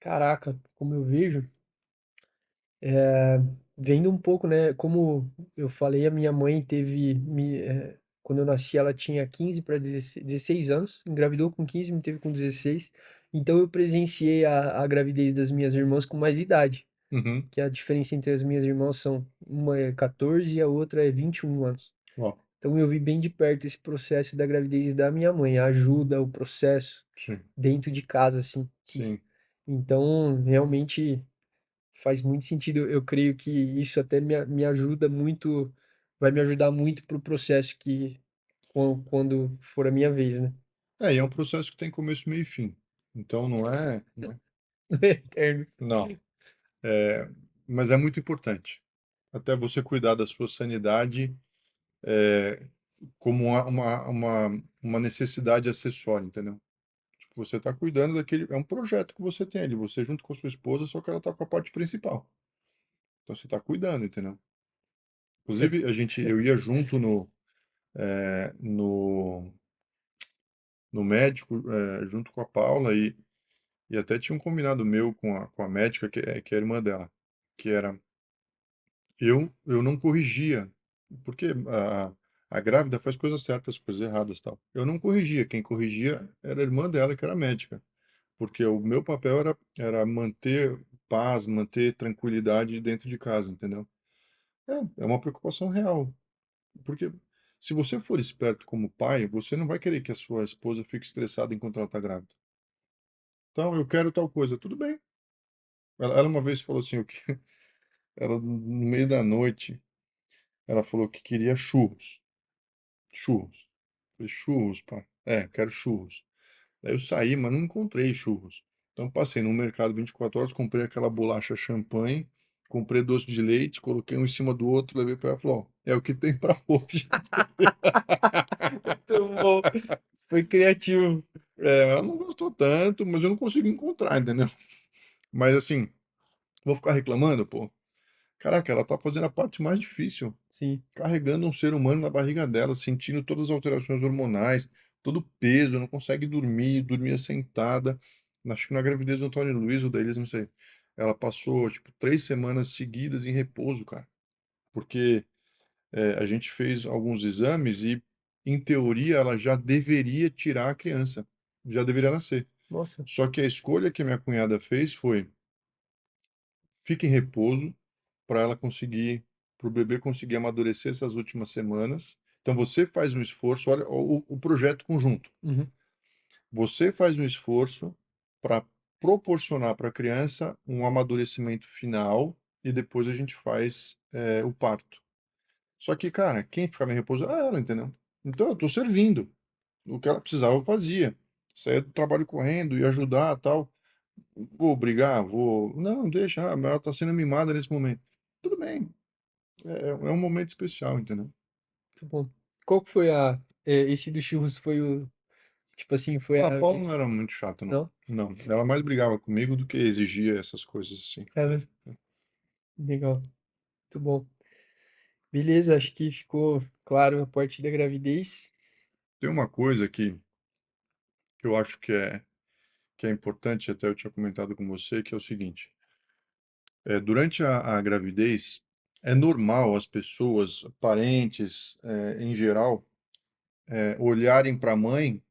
Caraca, como eu vejo, vendo um pouco, né? Como eu falei, a minha mãe quando eu nasci, ela tinha 15 para 16 anos, engravidou com 15, me teve com 16. Então eu presenciei a gravidez das minhas irmãs com mais idade, Uhum. que a diferença entre as minhas irmãs são uma é 14 e a outra é 21 anos. Ó, Então eu vi bem de perto esse processo da gravidez da minha mãe, a ajuda, o processo sim, dentro de casa, assim. sim. Então, realmente faz muito sentido. Eu creio que isso até me ajuda muito, vai me ajudar muito pro processo quando for a minha vez, né? E é um processo que tem começo, meio e fim. Então não é, Eterno. não, é, mas é muito importante. Até você cuidar da sua sanidade como uma necessidade acessória, entendeu? Tipo, você está cuidando daquele. É um projeto que você tem ali, você junto com a sua esposa, só que ela está com a parte principal. Então você está cuidando, entendeu? Inclusive, eu ia junto no, no médico, junto com a Paula, e até tinha um combinado meu com a médica, que é a irmã dela, que era eu não corrigia, porque a grávida faz coisas certas, coisas erradas, tal. Eu não corrigia, quem corrigia era a irmã dela, que era médica, porque o meu papel era manter paz, manter tranquilidade dentro de casa, entendeu? É uma preocupação real, porque se você for esperto como pai, você não vai querer que a sua esposa fique estressada enquanto ela está grávida. Então, eu quero tal coisa, tudo bem. Ela uma vez falou assim, o que ela no meio da noite, ela falou que queria churros. Churros. Falei, churros, pá. Quero churros. Daí eu saí, mas não encontrei churros. Então passei no mercado 24 horas, comprei aquela bolacha champanhe, comprei doce de leite, coloquei um em cima do outro, levei para ela e falou, ó, é o que tem para hoje. Muito bom. Foi criativo. Ela não gostou tanto, mas eu não consigo encontrar, entendeu? Mas assim, vou ficar reclamando, pô. Caraca, ela tá fazendo a parte mais difícil. Sim. Carregando um ser humano na barriga dela, sentindo todas as alterações hormonais, todo o peso, não consegue dormir, dormia sentada. Acho que na gravidez do Antônio Luiz ou da Elis, não sei. Ela passou, tipo, 3 semanas seguidas em repouso, cara. Porque a gente fez alguns exames e, em teoria, ela já deveria tirar a criança. Já deveria nascer. Nossa. Só que a escolha que a minha cunhada fez foi: fica em repouso, para ela conseguir, para o bebê conseguir amadurecer essas últimas semanas. Então você faz um esforço, olha o projeto conjunto. Uhum. Você faz um esforço para proporcionar para a criança um amadurecimento final e depois a gente faz o parto. Só que, cara, quem ficava em repouso era ela, entendeu? Então eu tô servindo. O que ela precisava eu fazia. Saía do trabalho correndo, ia ajudar, tal. Vou brigar, vou. Não, deixa, mas ela tá sendo mimada nesse momento. Tudo bem, é um momento especial, entendeu? Muito bom. Qual que foi esse dos churros foi o, tipo assim, foi A a, Paula não era muito chata, não. não? Não, ela mais brigava comigo do que exigia essas coisas assim. É, mas, legal, muito bom. Beleza, acho que ficou claro a parte da gravidez. Tem uma coisa que eu acho que é importante, até eu tinha comentado com você, que é o seguinte: durante a gravidez, é normal as pessoas, parentes, em geral, olharem para a mãe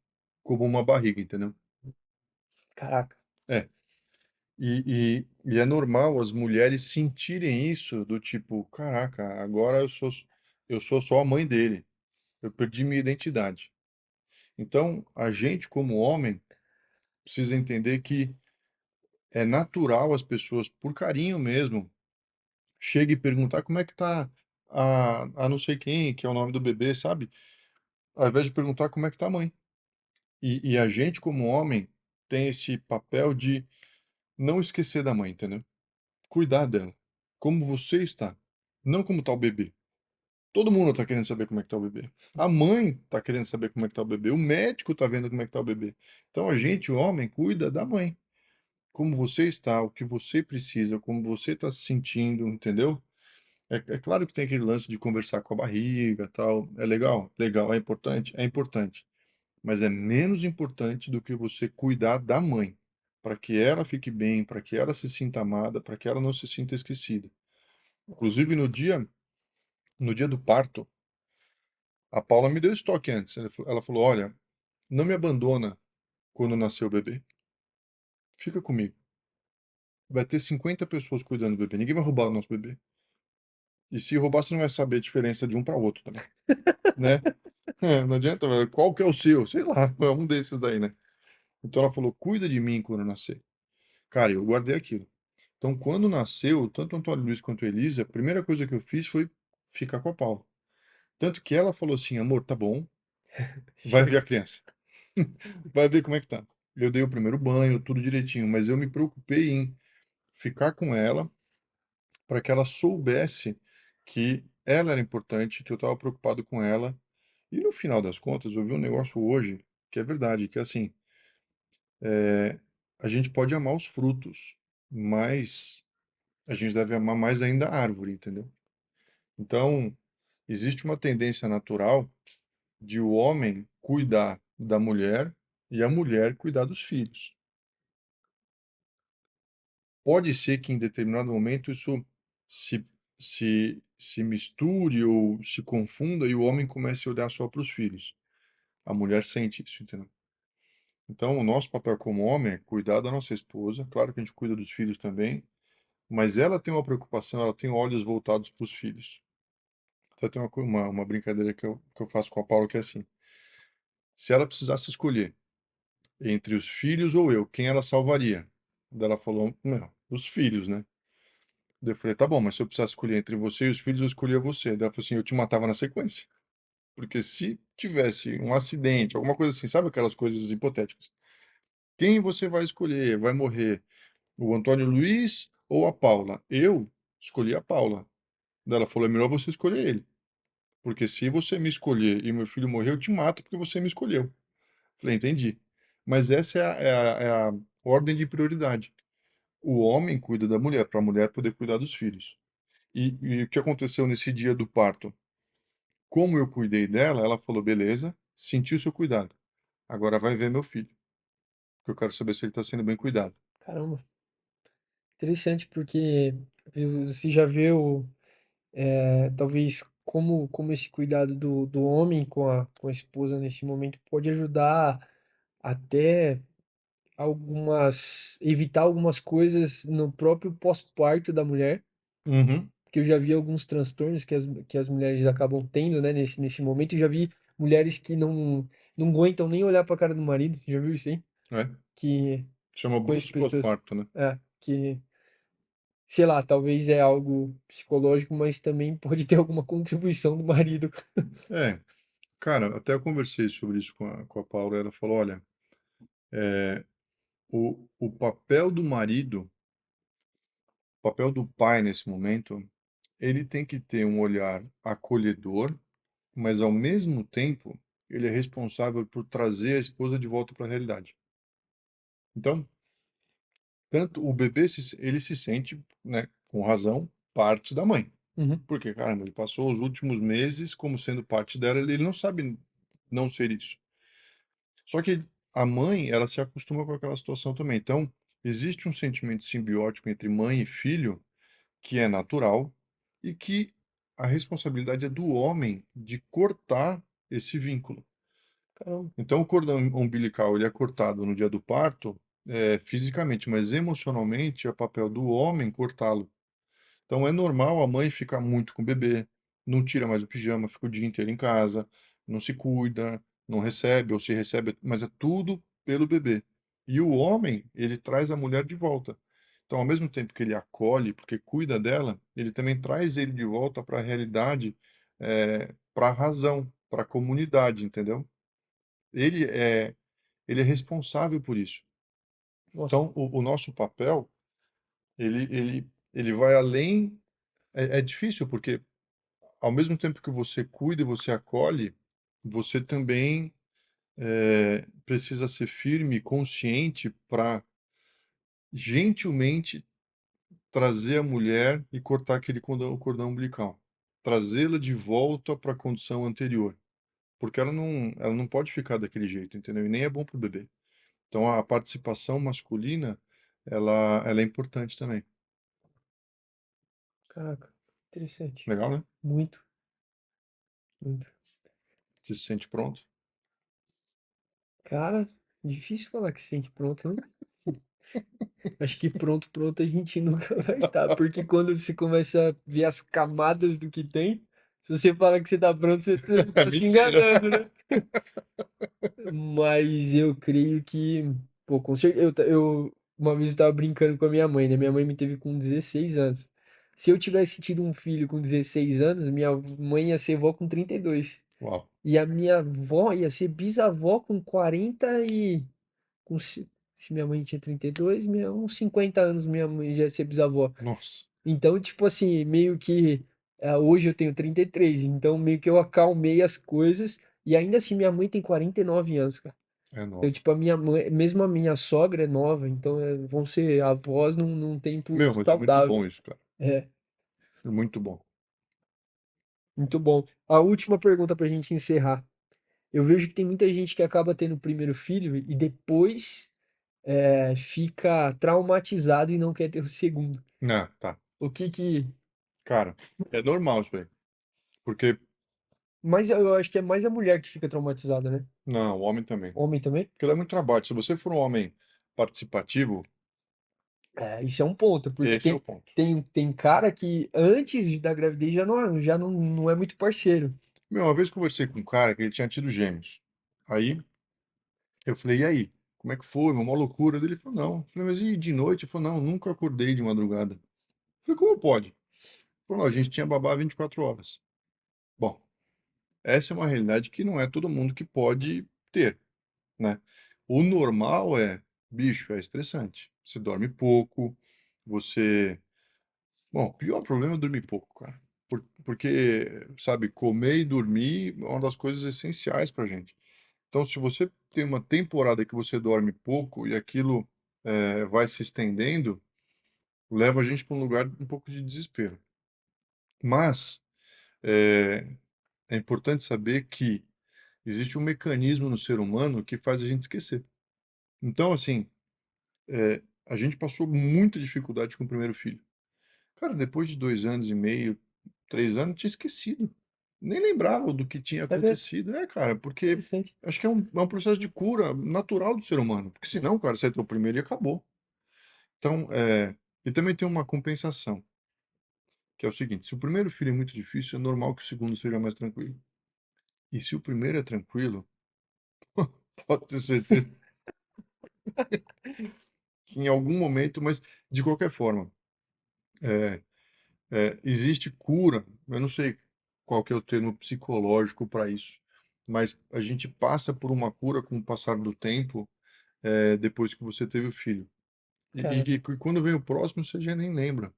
como uma barriga, entendeu? Caraca, É. E é normal as mulheres sentirem isso do tipo, caraca, agora eu sou só a mãe dele. Eu perdi minha identidade. Então, a gente como homem precisa entender que é natural as pessoas, por carinho mesmo, chegue e perguntar como é que tá a não sei quem, que é o nome do bebê, sabe? Ao invés de perguntar como é que tá a mãe. E a gente como homem tem esse papel de não esquecer da mãe, entendeu? Cuidar dela, como você está, não como está o bebê. Todo mundo está querendo saber como é que está o bebê. A mãe está querendo saber como é que está o bebê. O médico está vendo como é que está o bebê. Então a gente, o homem, cuida da mãe. Como você está, o que você precisa, como você está se sentindo, entendeu? É claro que tem aquele lance de conversar com a barriga, tal. É legal? Legal. É importante? É importante. Mas é menos importante do que você cuidar da mãe, para que ela fique bem, para que ela se sinta amada, para que ela não se sinta esquecida. Inclusive, no dia do parto, a Paula me deu esse toque antes. Ela falou: Olha, não me abandona quando nascer o bebê. Fica comigo. Vai ter 50 pessoas cuidando do bebê. Ninguém vai roubar o nosso bebê. E se roubar, você não vai saber a diferença de um para outro também, né? Não adianta, qual que é o seu? Sei lá, é um desses daí, né? Então ela falou: Cuida de mim quando eu nascer. Cara, eu guardei aquilo. Então, quando nasceu, tanto o Antônio Luiz quanto a Elisa, a primeira coisa que eu fiz foi ficar com a Paula. Tanto que ela falou assim: Amor, tá bom, vai ver chega. a criança. Vai ver como é que tá. Eu dei o primeiro banho, tudo direitinho, mas eu me preocupei em ficar com ela para que ela soubesse que ela era importante, que eu estava preocupado com ela. E no final das contas, eu vi um negócio hoje que é verdade, que é assim, é, a gente pode amar os frutos, mas a gente deve amar mais ainda a árvore, entendeu? Então, existe uma tendência natural de o homem cuidar da mulher e a mulher cuidar dos filhos. Pode ser que em determinado momento isso se, se misture ou se confunda e o homem comece a olhar só para os filhos. A mulher sente isso, entendeu? Então, o nosso papel como homem é cuidar da nossa esposa. Claro que a gente cuida dos filhos também, mas ela tem uma preocupação, ela tem olhos voltados para os filhos. Até tem uma brincadeira que eu faço com a Paula que é assim: se ela precisasse escolher entre os filhos ou eu, quem ela salvaria? Daí ela falou: Não, os filhos, né? Daí eu falei, tá bom, mas se eu precisasse escolher entre você e os filhos, eu escolhia você. Daí ela falou assim, eu te matava na sequência. Porque se tivesse um acidente, alguma coisa assim, sabe aquelas coisas hipotéticas? Quem você vai escolher? Vai morrer o Antônio Luiz ou a Paula? Eu escolhi a Paula. Daí ela falou, é melhor você escolher ele. Porque se você me escolher e meu filho morrer, eu te mato porque você me escolheu. Falei, entendi. Mas essa é a ordem de prioridade. O homem cuida da mulher, para a mulher poder cuidar dos filhos. E o que aconteceu nesse dia do parto? Como eu cuidei dela, ela falou: beleza, senti o seu cuidado. Agora vai ver meu filho, porque eu quero saber se ele está sendo bem cuidado. Caramba, interessante porque você já viu, talvez como esse cuidado do homem com a esposa nesse momento pode ajudar até evitar algumas coisas no próprio pós-parto da mulher, Uhum, porque eu já vi alguns transtornos que as mulheres acabam tendo, né, nesse momento. Eu já vi mulheres que não aguentam nem olhar para a cara do marido. Você já viu isso aí? é. Que Chama conheço bruxo pessoas, pós-parto, né? que sei lá, talvez é algo psicológico, mas também pode ter alguma contribuição do marido. É, cara, até eu conversei sobre isso com a Paula, ela falou, olha, o papel do marido, o papel do pai nesse momento, ele tem que ter um olhar acolhedor, mas ao mesmo tempo, ele é responsável por trazer a esposa de volta para a realidade. Então, tanto o bebê ele se sente, né, com razão, parte da mãe. Uhum. Porque, caramba, ele passou os últimos meses como sendo parte dela, ele não sabe não ser isso. Só que a mãe, ela se acostuma com aquela situação também. Então, existe um sentimento simbiótico entre mãe e filho que é natural e que a responsabilidade é do homem de cortar esse vínculo. Caramba, Então, o cordão umbilical ele é cortado no dia do parto, fisicamente, mas emocionalmente é papel do homem cortá-lo. Então, é normal a mãe ficar muito com o bebê, não tira mais o pijama, fica o dia inteiro em casa, não se cuida, não recebe, ou se recebe, mas é tudo pelo bebê. E o homem, ele traz a mulher de volta. Então, ao mesmo tempo que ele acolhe, porque cuida dela, ele também traz ele de volta para a realidade, para a razão, para a comunidade, entendeu? Ele é, ele é responsável por isso. nossa, Então, o nosso papel, ele vai além. É difícil, porque ao mesmo tempo que você cuida e você acolhe, você também precisa ser firme e consciente para gentilmente trazer a mulher e cortar aquele cordão umbilical. Trazê-la de volta para a condição anterior. Porque ela não pode ficar daquele jeito, entendeu? E nem é bom para o bebê. Então a participação masculina, ela é importante também. caraca, interessante. Legal, né? Muito, muito. Você se sente pronto? Cara, difícil falar que se sente pronto, né? Acho que pronto, pronto a gente nunca vai estar, porque quando você começa a ver as camadas do que tem, se você fala que você tá pronto, você É tá se mentira. enganando, né? Mas eu creio que, pô, com certeza, uma vez eu tava brincando com a minha mãe, né? Minha mãe me teve com 16 anos. Se eu tivesse tido um filho com 16 anos, minha mãe ia ser vó com 32. Uau. E a minha avó ia ser bisavó com 40 e... Com, se minha mãe tinha 32, uns 50 anos minha mãe já ia ser bisavó. Nossa. Então, tipo assim, meio que hoje eu tenho 33, então meio que eu acalmei as coisas e ainda assim minha mãe tem 49 anos, cara. É Então, nova. tipo, a minha mãe, mesmo a minha sogra é nova, então vão ser avós num tempo Meu, mas é muito saudável. bom isso, cara. É, É muito bom. muito bom. A última pergunta pra gente encerrar. Eu vejo que tem muita gente que acaba tendo o primeiro filho e depois fica traumatizado e não quer ter o segundo. Ah, tá. O que que... Cara, é normal isso aí. Porque, Mas eu acho que é mais a mulher que fica traumatizada, né? não, o homem também. Homem também? Porque dá muito trabalho. Se você for um homem participativo, É, isso é um ponto, porque esse é o tem, ponto. tem, tem cara que antes da gravidez já não é muito parceiro. Meu, uma vez conversei com um cara que ele tinha tido gêmeos. Aí eu falei, e aí? Como é que foi? Uma loucura. Ele falou, não. Eu falei, mas e de noite? Ele falou, não, nunca acordei de madrugada. Eu falei, como pode? Ele falou, não, a gente tinha babá 24 horas. Bom, essa é uma realidade que não é todo mundo que pode ter, né? O normal é, bicho, é estressante. Você dorme pouco, você. Bom, o pior problema é dormir pouco, cara. Porque, sabe, comer e dormir é uma das coisas essenciais pra gente. Então, se você tem uma temporada que você dorme pouco e aquilo vai se estendendo, leva a gente para um lugar um pouco de desespero. Mas é, é importante saber que existe um mecanismo no ser humano que faz a gente esquecer. Então, assim, a gente passou muita dificuldade com o primeiro filho. Cara, depois de 2 anos e meio, 3 anos, eu tinha esquecido. Nem lembrava do que tinha É mesmo, acontecido. É, cara, porque interessante. acho que é um processo de cura natural do ser humano. Porque senão, cara, você é o primeiro e acabou. Então, e também tem uma compensação, que é o seguinte: se o primeiro filho é muito difícil, é normal que o segundo seja mais tranquilo. E se o primeiro é tranquilo, pode ter certeza que em algum momento, mas de qualquer forma. É, existe cura, eu não sei qual que é o termo psicológico para isso, mas a gente passa por uma cura com o passar do tempo, depois que você teve o filho. Cara, E quando vem o próximo, você já nem lembra.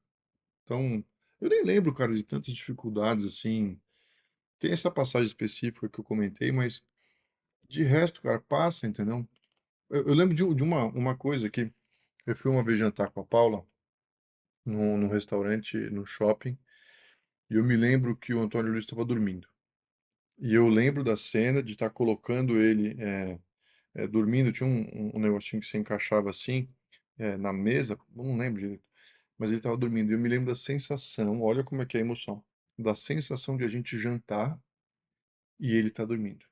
Então, eu nem lembro, cara, de tantas dificuldades assim. Tem essa passagem específica que eu comentei, mas de resto, cara, passa, entendeu? Eu lembro de uma coisa que eu fui uma vez jantar com a Paula num restaurante, no shopping, e eu me lembro que o Antônio Luiz estava dormindo. E eu lembro da cena de estar colocando ele dormindo, tinha um negocinho que se encaixava assim, na mesa, não lembro direito, mas ele estava dormindo. E eu me lembro da sensação, olha como é que é a emoção, da sensação de a gente jantar e ele tá dormindo.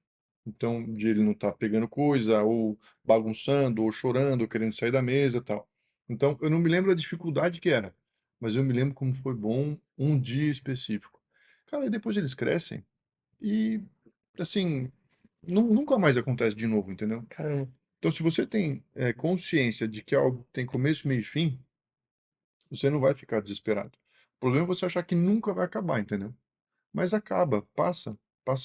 Então, de ele não estar pegando coisa, ou bagunçando, ou chorando, ou querendo sair da mesa, e tal. Então, eu não me lembro da dificuldade que era, mas eu me lembro como foi bom um dia específico. Cara, e depois eles crescem e, assim, nunca mais acontece de novo, entendeu? caramba, Então, se você tem consciência de que algo tem começo, meio e fim, você não vai ficar desesperado. O problema é você achar que nunca vai acabar, entendeu? Mas acaba, passa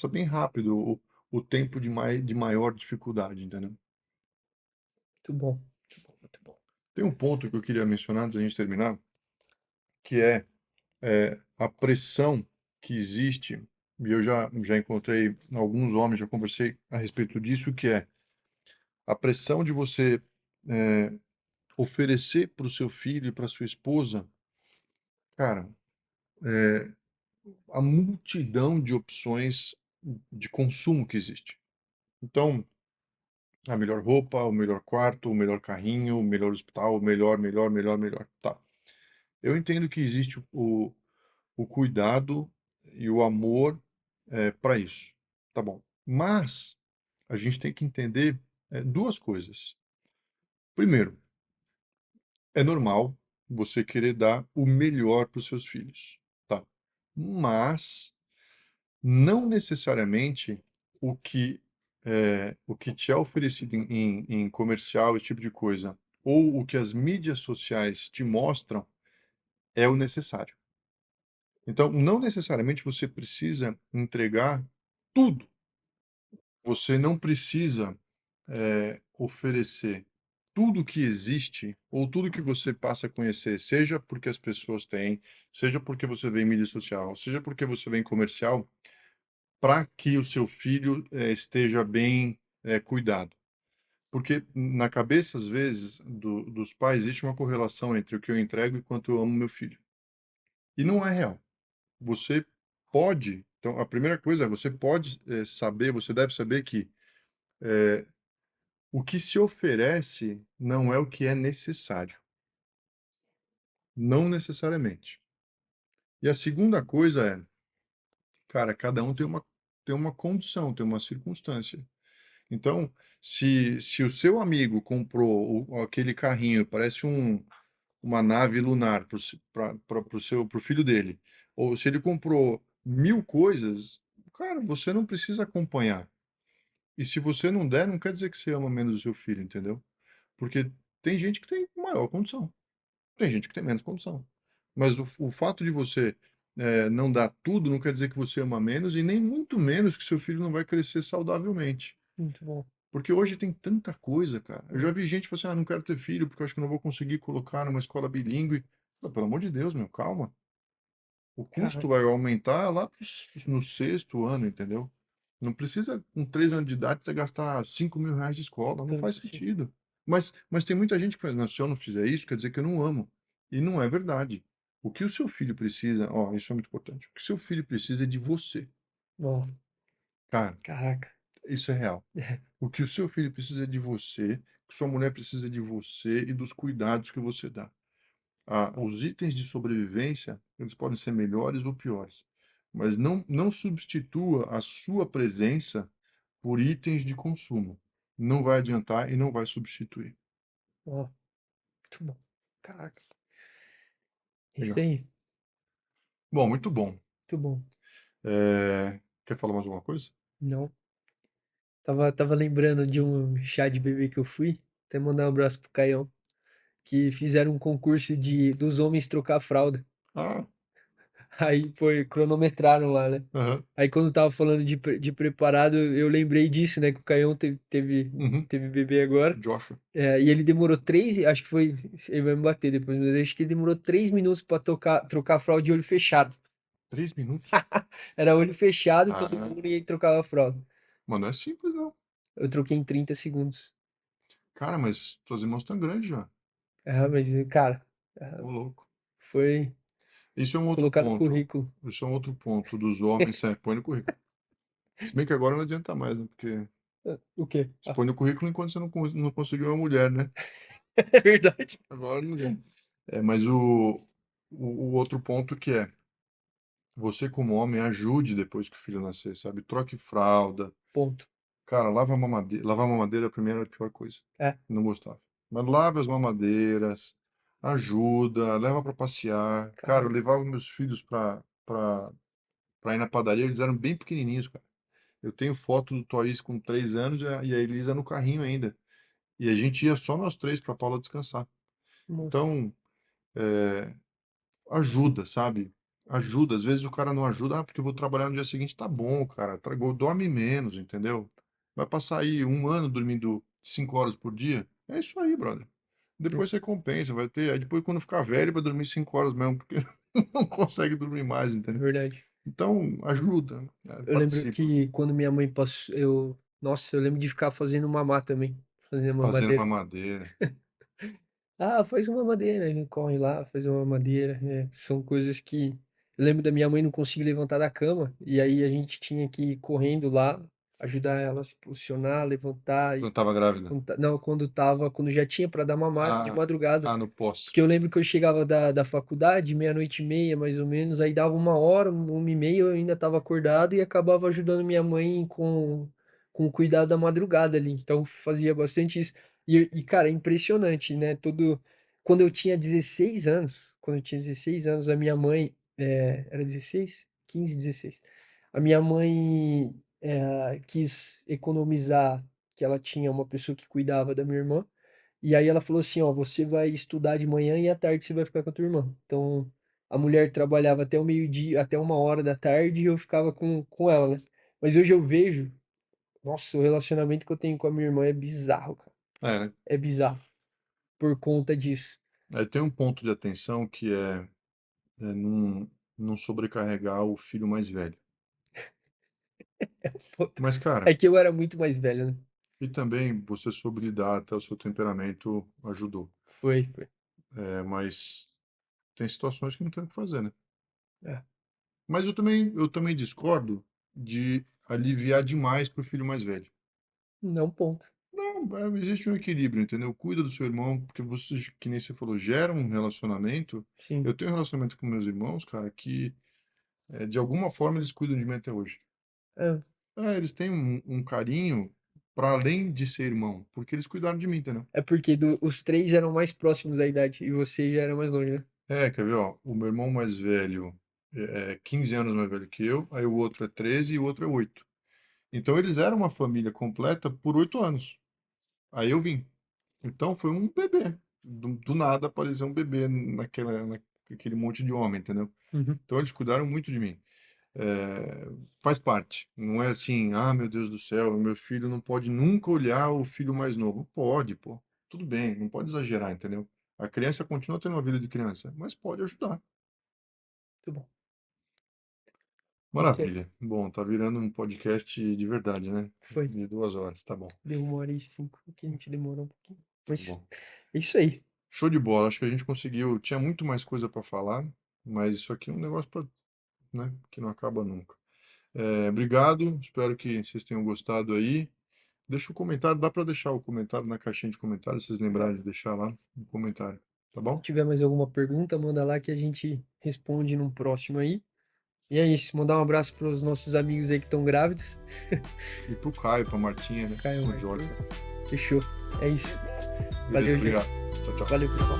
bem rápido o tempo de maior dificuldade, entendeu? muito bom, muito bom, muito bom. Tem um ponto que eu queria mencionar antes da gente terminar, que é a pressão que existe, e eu já encontrei alguns homens, já conversei a respeito disso, que é a pressão de você é, oferecer para o seu filho e para sua esposa, cara, a multidão de opções de consumo que existe. Então, a melhor roupa, o melhor quarto, o melhor carrinho, o melhor hospital, o melhor, melhor, melhor, melhor. Tá. Eu entendo que existe o cuidado e o amor para isso. Tá bom. Mas a gente tem que entender duas coisas. Primeiro, é normal você querer dar o melhor para os seus filhos. Tá. Mas não necessariamente o que te é oferecido em comercial, esse tipo de coisa, ou o que as mídias sociais te mostram é o necessário. Então, não necessariamente você precisa entregar tudo. Você não precisa oferecer tudo que existe ou tudo que você passa a conhecer, seja porque as pessoas têm, seja porque você vê em mídia social, seja porque você vê em comercial, para que o seu filho esteja bem cuidado. Porque na cabeça, às vezes, dos pais, existe uma correlação entre o que eu entrego e quanto eu amo meu filho. E não é real. Você pode. Então, a primeira coisa é você pode saber, você deve saber que o que se oferece não é o que é necessário. Não necessariamente. E a segunda coisa é, cara, cada um tem uma condição, tem uma circunstância. Então, se o seu amigo comprou aquele carrinho, parece uma nave lunar para o pro filho dele, ou se ele comprou 1000 coisas, cara, você não precisa acompanhar. E se você não der, não quer dizer que você ama menos o seu filho, entendeu? Porque tem gente que tem maior condição, tem gente que tem menos condição. Mas o fato de você não dar tudo não quer dizer que você ama menos e nem muito menos que seu filho não vai crescer saudavelmente. Muito bom. Porque hoje tem tanta coisa, cara. Eu já É, vi gente falar assim, ah, não quero ter filho porque eu acho que eu não vou conseguir colocar numa escola bilíngue. Pô, pelo amor de Deus, meu, calma. O cara, custo vai aumentar lá no sexto ano, entendeu? Não precisa, com 3 anos de idade, você gastar R$ 5.000 de escola. Não faz tanto assim. sentido. Mas tem muita gente que fala, não, se eu não fizer isso, quer dizer que eu não amo. E não é verdade. O que o seu filho precisa, ó, isso é muito importante. O que o seu filho precisa é de você. Ó, Cara, caraca. isso é real. O que o seu filho precisa é de você, o que sua mulher precisa de você e dos cuidados que você dá. Ah, os itens de sobrevivência, eles podem ser melhores ou piores, mas não substitua a sua presença por itens de consumo. Não vai adiantar e não vai substituir. Ó, muito bom. Caraca. É isso Legal. aí. Bom, muito bom. Muito bom. Quer falar mais alguma coisa? Não. Tava lembrando de um chá de bebê que eu fui. Até mandar um abraço pro Caião. Que fizeram um concurso dos homens trocar a fralda. Ah, Aí foi, cronometraram lá, né? aham, Aí quando tava falando de preparado, eu lembrei disso, né? Que o Caião uhum, teve bebê agora. Joshua. É, e ele demorou acho que foi, ele vai me bater depois, mas acho que ele demorou 3 minutos pra trocar a fralda de olho fechado. 3 minutos? Era olho fechado, todo Ah, mundo e ele trocava a fralda. mano, não é simples, não. Eu troquei em 30 segundos. Cara, mas suas irmãs estão grandes já. Ah, mas, cara, ah, Ô, louco. foi Isso é um outro colocar no ponto. currículo. Isso é um outro ponto dos homens. É, põe no currículo. Se bem que agora não adianta mais, né? Porque O quê? você Ah, põe no currículo enquanto você não conseguiu uma mulher, né? é verdade. Agora não adianta. É, mas o outro ponto que é, você como homem ajude depois que o filho nascer, sabe? Troque fralda. Ponto. Cara, lava a mamadeira. Lavar a mamadeira primeiro era a pior coisa. É, Não gostava. Mas lave as mamadeiras, ajuda, leva para passear. Cara, eu cara, levava meus filhos para ir na padaria, eles eram bem pequenininhos, cara. Eu tenho foto do Thaís com 3 anos e a Elisa no carrinho ainda. E a gente ia só nós três para Paula descansar. nossa, Então, é, ajuda, sabe? Ajuda. Às vezes o cara não ajuda, porque eu vou trabalhar no dia seguinte. Tá bom, cara. Dorme menos, entendeu? Vai passar aí um ano dormindo 5 horas por dia. É isso aí, brother. é Depois você compensa, vai ter. Aí depois, quando ficar velho, vai dormir 5 horas mesmo, porque não consegue dormir mais, entendeu? verdade. Então, ajuda, né? Eu lembro Participa. que quando minha mãe passou, nossa, eu lembro de ficar fazendo mamar também, fazendo Fazendo mamadeira. mamadeira. Ah, faz uma madeira, a gente corre lá, faz uma madeira. É, são coisas que. Eu lembro da minha mãe não conseguir levantar da cama, e aí a gente tinha que ir correndo lá, ajudar ela a se posicionar, levantar. Quando tava grávida. Não, quando já tinha para dar mamar de Ah, madrugada. ah, no pós. Porque eu lembro que eu chegava da faculdade, meia-noite e meia, mais ou menos, aí dava 1 hora, 1h30, eu ainda estava acordado e acabava ajudando minha mãe com o cuidado da madrugada ali. Então fazia bastante isso. Cara, é impressionante, né? Quando eu tinha 16 anos, a minha mãe, era 16? 15, 16. A minha mãe quis economizar, que ela tinha uma pessoa que cuidava da minha irmã. E aí ela falou assim, ó, você vai estudar de manhã e à tarde você vai ficar com a tua irmã. Então, a mulher trabalhava até o meio-dia, até 1 hora da tarde e eu ficava com ela, né? Mas hoje eu vejo, nossa, o relacionamento que eu tenho com a minha irmã é bizarro, cara. É, né? É bizarro por conta disso. Aí tem um ponto de atenção que é não sobrecarregar o filho mais velho. Puta. Mas, cara, É que eu era muito mais velho, né? e também você soube lidar até o seu temperamento ajudou. Foi, foi. É, mas tem situações que não tem o que fazer, né? É, Mas eu também discordo de aliviar demais pro filho mais velho. não ponto. Não, existe um equilíbrio, entendeu? Cuida do seu irmão, porque você, que nem você falou, gera um relacionamento. Sim. Eu tenho um relacionamento com meus irmãos, cara, que de alguma forma eles cuidam de mim até hoje. É, Eles têm um carinho para além de ser irmão, porque eles cuidaram de mim, entendeu? é porque os três eram mais próximos da idade e você já era mais longe, né? Quer ver, ó, o meu irmão mais velho é 15 anos mais velho que eu, aí o outro é 13 e o outro é 8. Então eles eram uma família completa por 8 anos. Aí eu vim. Então foi um bebê. Do nada apareceu um bebê naquele monte de homem, entendeu? Uhum. Então eles cuidaram muito de mim. Faz parte. Não é assim, ah, meu Deus do céu, meu filho não pode nunca olhar o filho mais novo. Pode, pô. Tudo bem, não pode exagerar, entendeu? A criança continua tendo uma vida de criança, mas pode ajudar. Muito bom. Ok. Maravilha. Bom, tá virando um podcast de verdade, né? Foi. De 2 horas, tá bom. Deu 1 hora e 5, que a gente demorou um pouquinho. Tá Mas bom. é isso aí. Show de bola. Acho que a gente conseguiu. Tinha muito mais coisa para falar, mas isso aqui é um negócio para, né, que não acaba nunca. Obrigado. Espero que vocês tenham gostado aí. Deixa o comentário. Dá para deixar o comentário na caixinha de comentários, se vocês lembrarem de deixar lá no comentário. Tá Se bom? tiver mais alguma pergunta, manda lá que a gente responde num próximo aí. E é isso. Mandar um abraço para os nossos amigos aí que estão grávidos. E pro Caio, pra Martinha, né? Caio, Pro Arthur. Jorge. Fechou. É isso. Beleza, Valeu, gente. obrigado. Tchau, tchau. Valeu, pessoal.